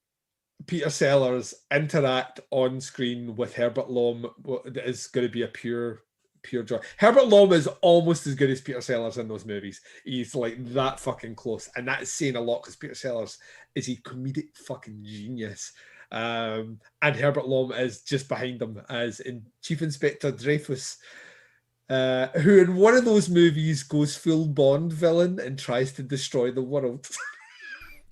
Peter Sellers interact on screen with Herbert Lom is going to be a pure joy. Herbert Lom is almost as good as Peter Sellers in those movies. He's like that fucking close, and that is saying a lot because Peter Sellers is a comedic fucking genius. And Herbert Lom is just behind him as in Chief Inspector Dreyfus, who in one of those movies goes full Bond villain and tries to destroy the world.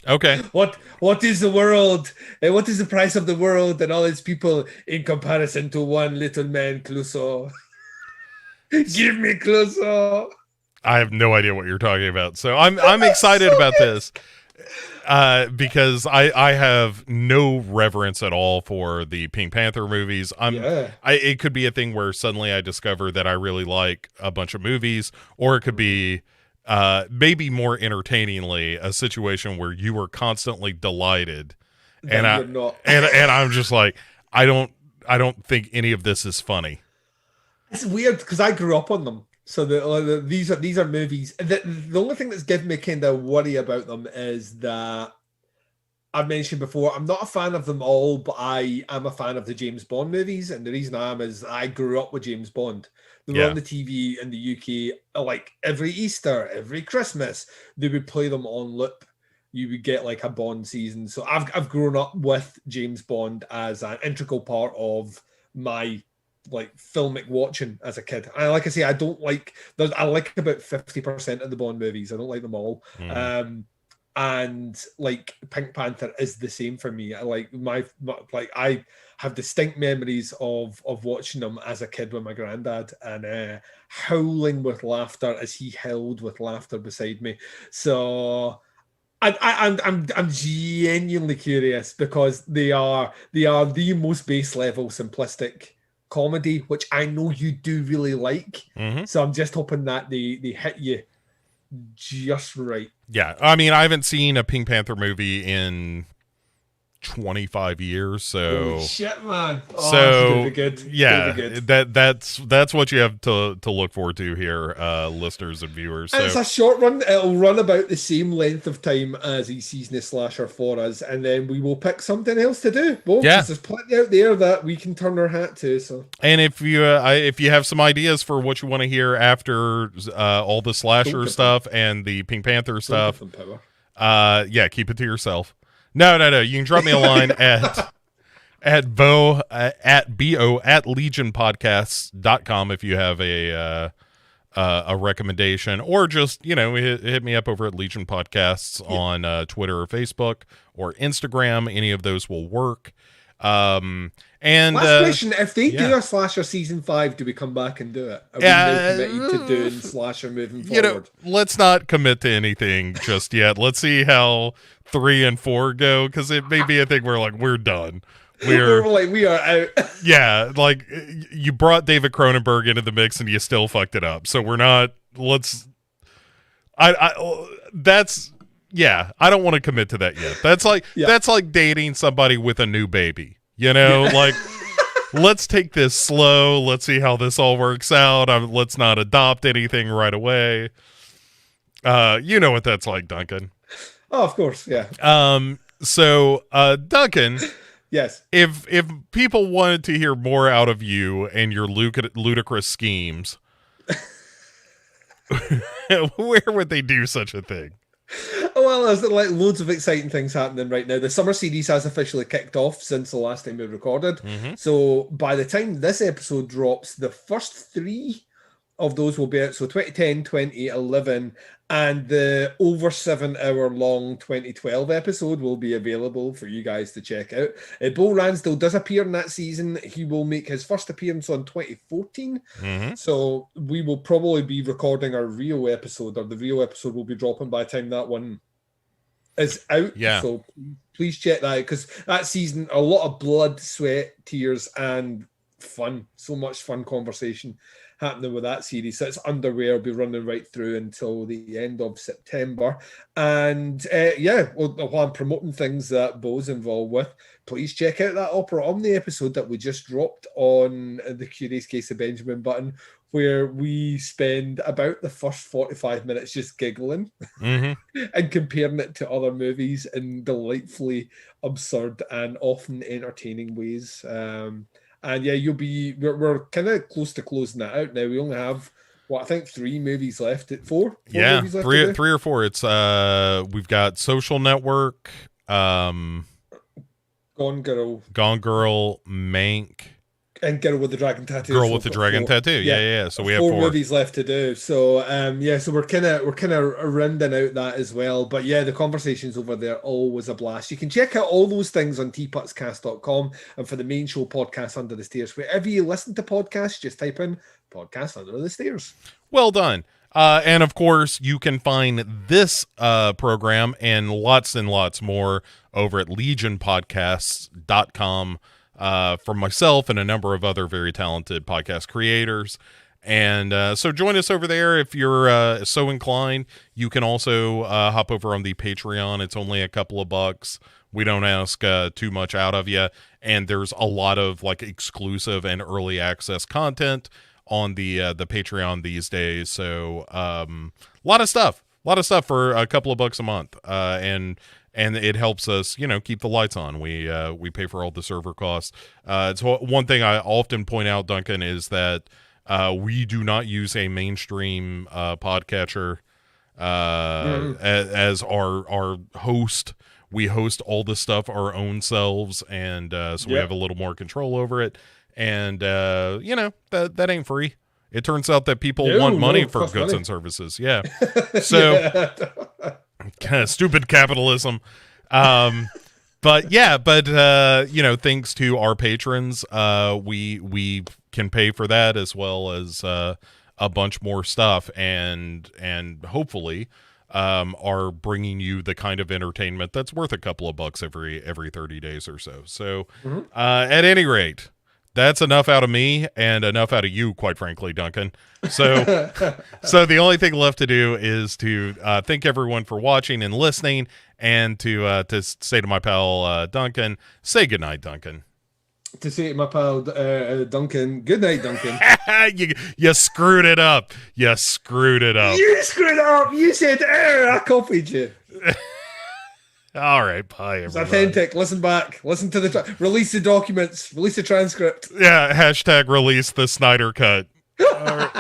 Okay. What is the world? And what is the price of the world and all its people in comparison to one little man, Clouseau? Give me Clouseau. I have no idea what you're talking about. So I'm excited about this. Because I have no reverence at all for the Pink Panther movies. It could be a thing where suddenly I discover that I really like a bunch of movies, or it could be maybe more entertainingly a situation where you were constantly delighted, and I'm just like, I don't think any of this is funny. It's weird because I grew up on them. So these are movies. The only thing that's given me kind of worry about them is that I've mentioned before, I'm not a fan of them all, but I am a fan of the James Bond movies. And the reason I am is I grew up with James Bond. They were on the TV in the UK like every Easter, every Christmas. They would play them on loop. You would get like a Bond season. So I've grown up with James Bond as an integral part of my like filmic watching as a kid. I like I say, I don't like. I like about 50% of the Bond movies. I don't like them all. And like Pink Panther is the same for me. I like my like I have distinct memories of watching them as a kid with my granddad and howling with laughter as he howled with laughter beside me. So I'm genuinely curious because they are the most base level simplistic comedy, which I know you do really like. So I'm just hoping that they hit you just right. Yeah, I mean, I haven't seen a Pink Panther movie in 25 years, so holy shit, man. So be good. Yeah, be good. that's what you have to look forward to here, listeners and viewers. And so it's a short run. It'll run about the same length of time as each season of Slasher for us, and then we will pick something else to do. Well, there's plenty out there that we can turn our hat to. So, and if you have some ideas for what you want to hear after all the Slasher stuff and the Pink Panther stuff, keep it to yourself. No. You can drop me a line at legionpodcasts.com if you have a recommendation, or just hit me up over at Legion Podcasts on Twitter or Facebook or Instagram. Any of those will work. And last question: if they do a Slasher season 5, do we come back and do it? Are we now committed to doing Slasher moving forward? Let's not commit to anything just yet. Let's see how 3 and 4 go, because it may be a thing where we're done. We are out. Yeah, like you brought David Cronenberg into the mix and you still fucked it up. So we're not. I don't want to commit to that yet. That's like dating somebody with a new baby. Let's take this slow. Let's see how this all works out. Let's not adopt anything right away. You know what that's like, Duncan. Oh, of course, yeah. So, Duncan, yes. If people wanted to hear more out of you and your ludicrous schemes, where would they do such a thing? Well, there's loads of exciting things happening right now. The summer series has officially kicked off since the last time we recorded. So by the time this episode drops, the first 3 of those will be out. So 2010, 2011, and the over 7-hour long 2012 episode will be available for you guys to check out. Bo Ransdell does appear in that season. He will make his first appearance on 2014. So we will probably be recording our Rio episode, or the Rio episode will be dropping by the time that one is out. Yeah. So please check that out, because that season, a lot of blood, sweat, tears, and fun. So much fun conversation happening with that series. So it's underway. Will be running right through until the end of September. And while I'm promoting things that Bo's involved with, please check out that Opera Omni episode that we just dropped on the Curious Case of Benjamin Button, where we spend about the first 45 minutes just giggling and comparing it to other movies in delightfully absurd and often entertaining ways. And we're kind of close to closing that out now. We only have, I think 3 movies left. 4? Yeah, movies left 3 or 4. It's we've got Social Network, Gone Girl, Mank, and Girl with the Dragon Tattoo. Girl with the Dragon Tattoo. Yeah. So we have 4 movies left to do. So so we're kind of rounding out that as well. But yeah, the conversations over there always a blast. You can check out all those things on tputscast.com, and for the main show, Podcast Under the Stairs. Wherever you listen to podcasts, just type in Podcast Under the Stairs. Well done. And of course, you can find this program and lots more over at legionpodcasts.com. From myself and a number of other very talented podcast creators. And so join us over there if you're so inclined. You can also hop over on the Patreon. It's only a couple of bucks. We don't ask too much out of you. And there's a lot of exclusive and early access content on the Patreon these days. So a lot of stuff for a couple of bucks a month. And it helps us, keep the lights on. We pay for all the server costs. It's one thing I often point out, Duncan, is that we do not use a mainstream podcatcher as our host. we host all the stuff our own selves, and so we have a little more control over it. And that ain't free. It turns out that people want money for goods and services. Yeah. So kind of stupid capitalism. But thanks to our patrons, we can pay for that, as well as a bunch more stuff, and hopefully are bringing you the kind of entertainment that's worth a couple of bucks every 30 days or so. So at any rate, that's enough out of me and enough out of you, quite frankly, Duncan. So the only thing left to do is to thank everyone for watching and listening, and to say to my pal Duncan, say goodnight, Duncan. To say to my pal Duncan, good night, Duncan. you screwed it up. You screwed it up. You screwed it up. You said, I copied you. All right, bye, everybody. It's authentic. Listen back. Listen to release the documents. Release the transcript. Yeah, # release the Snyder Cut. All right.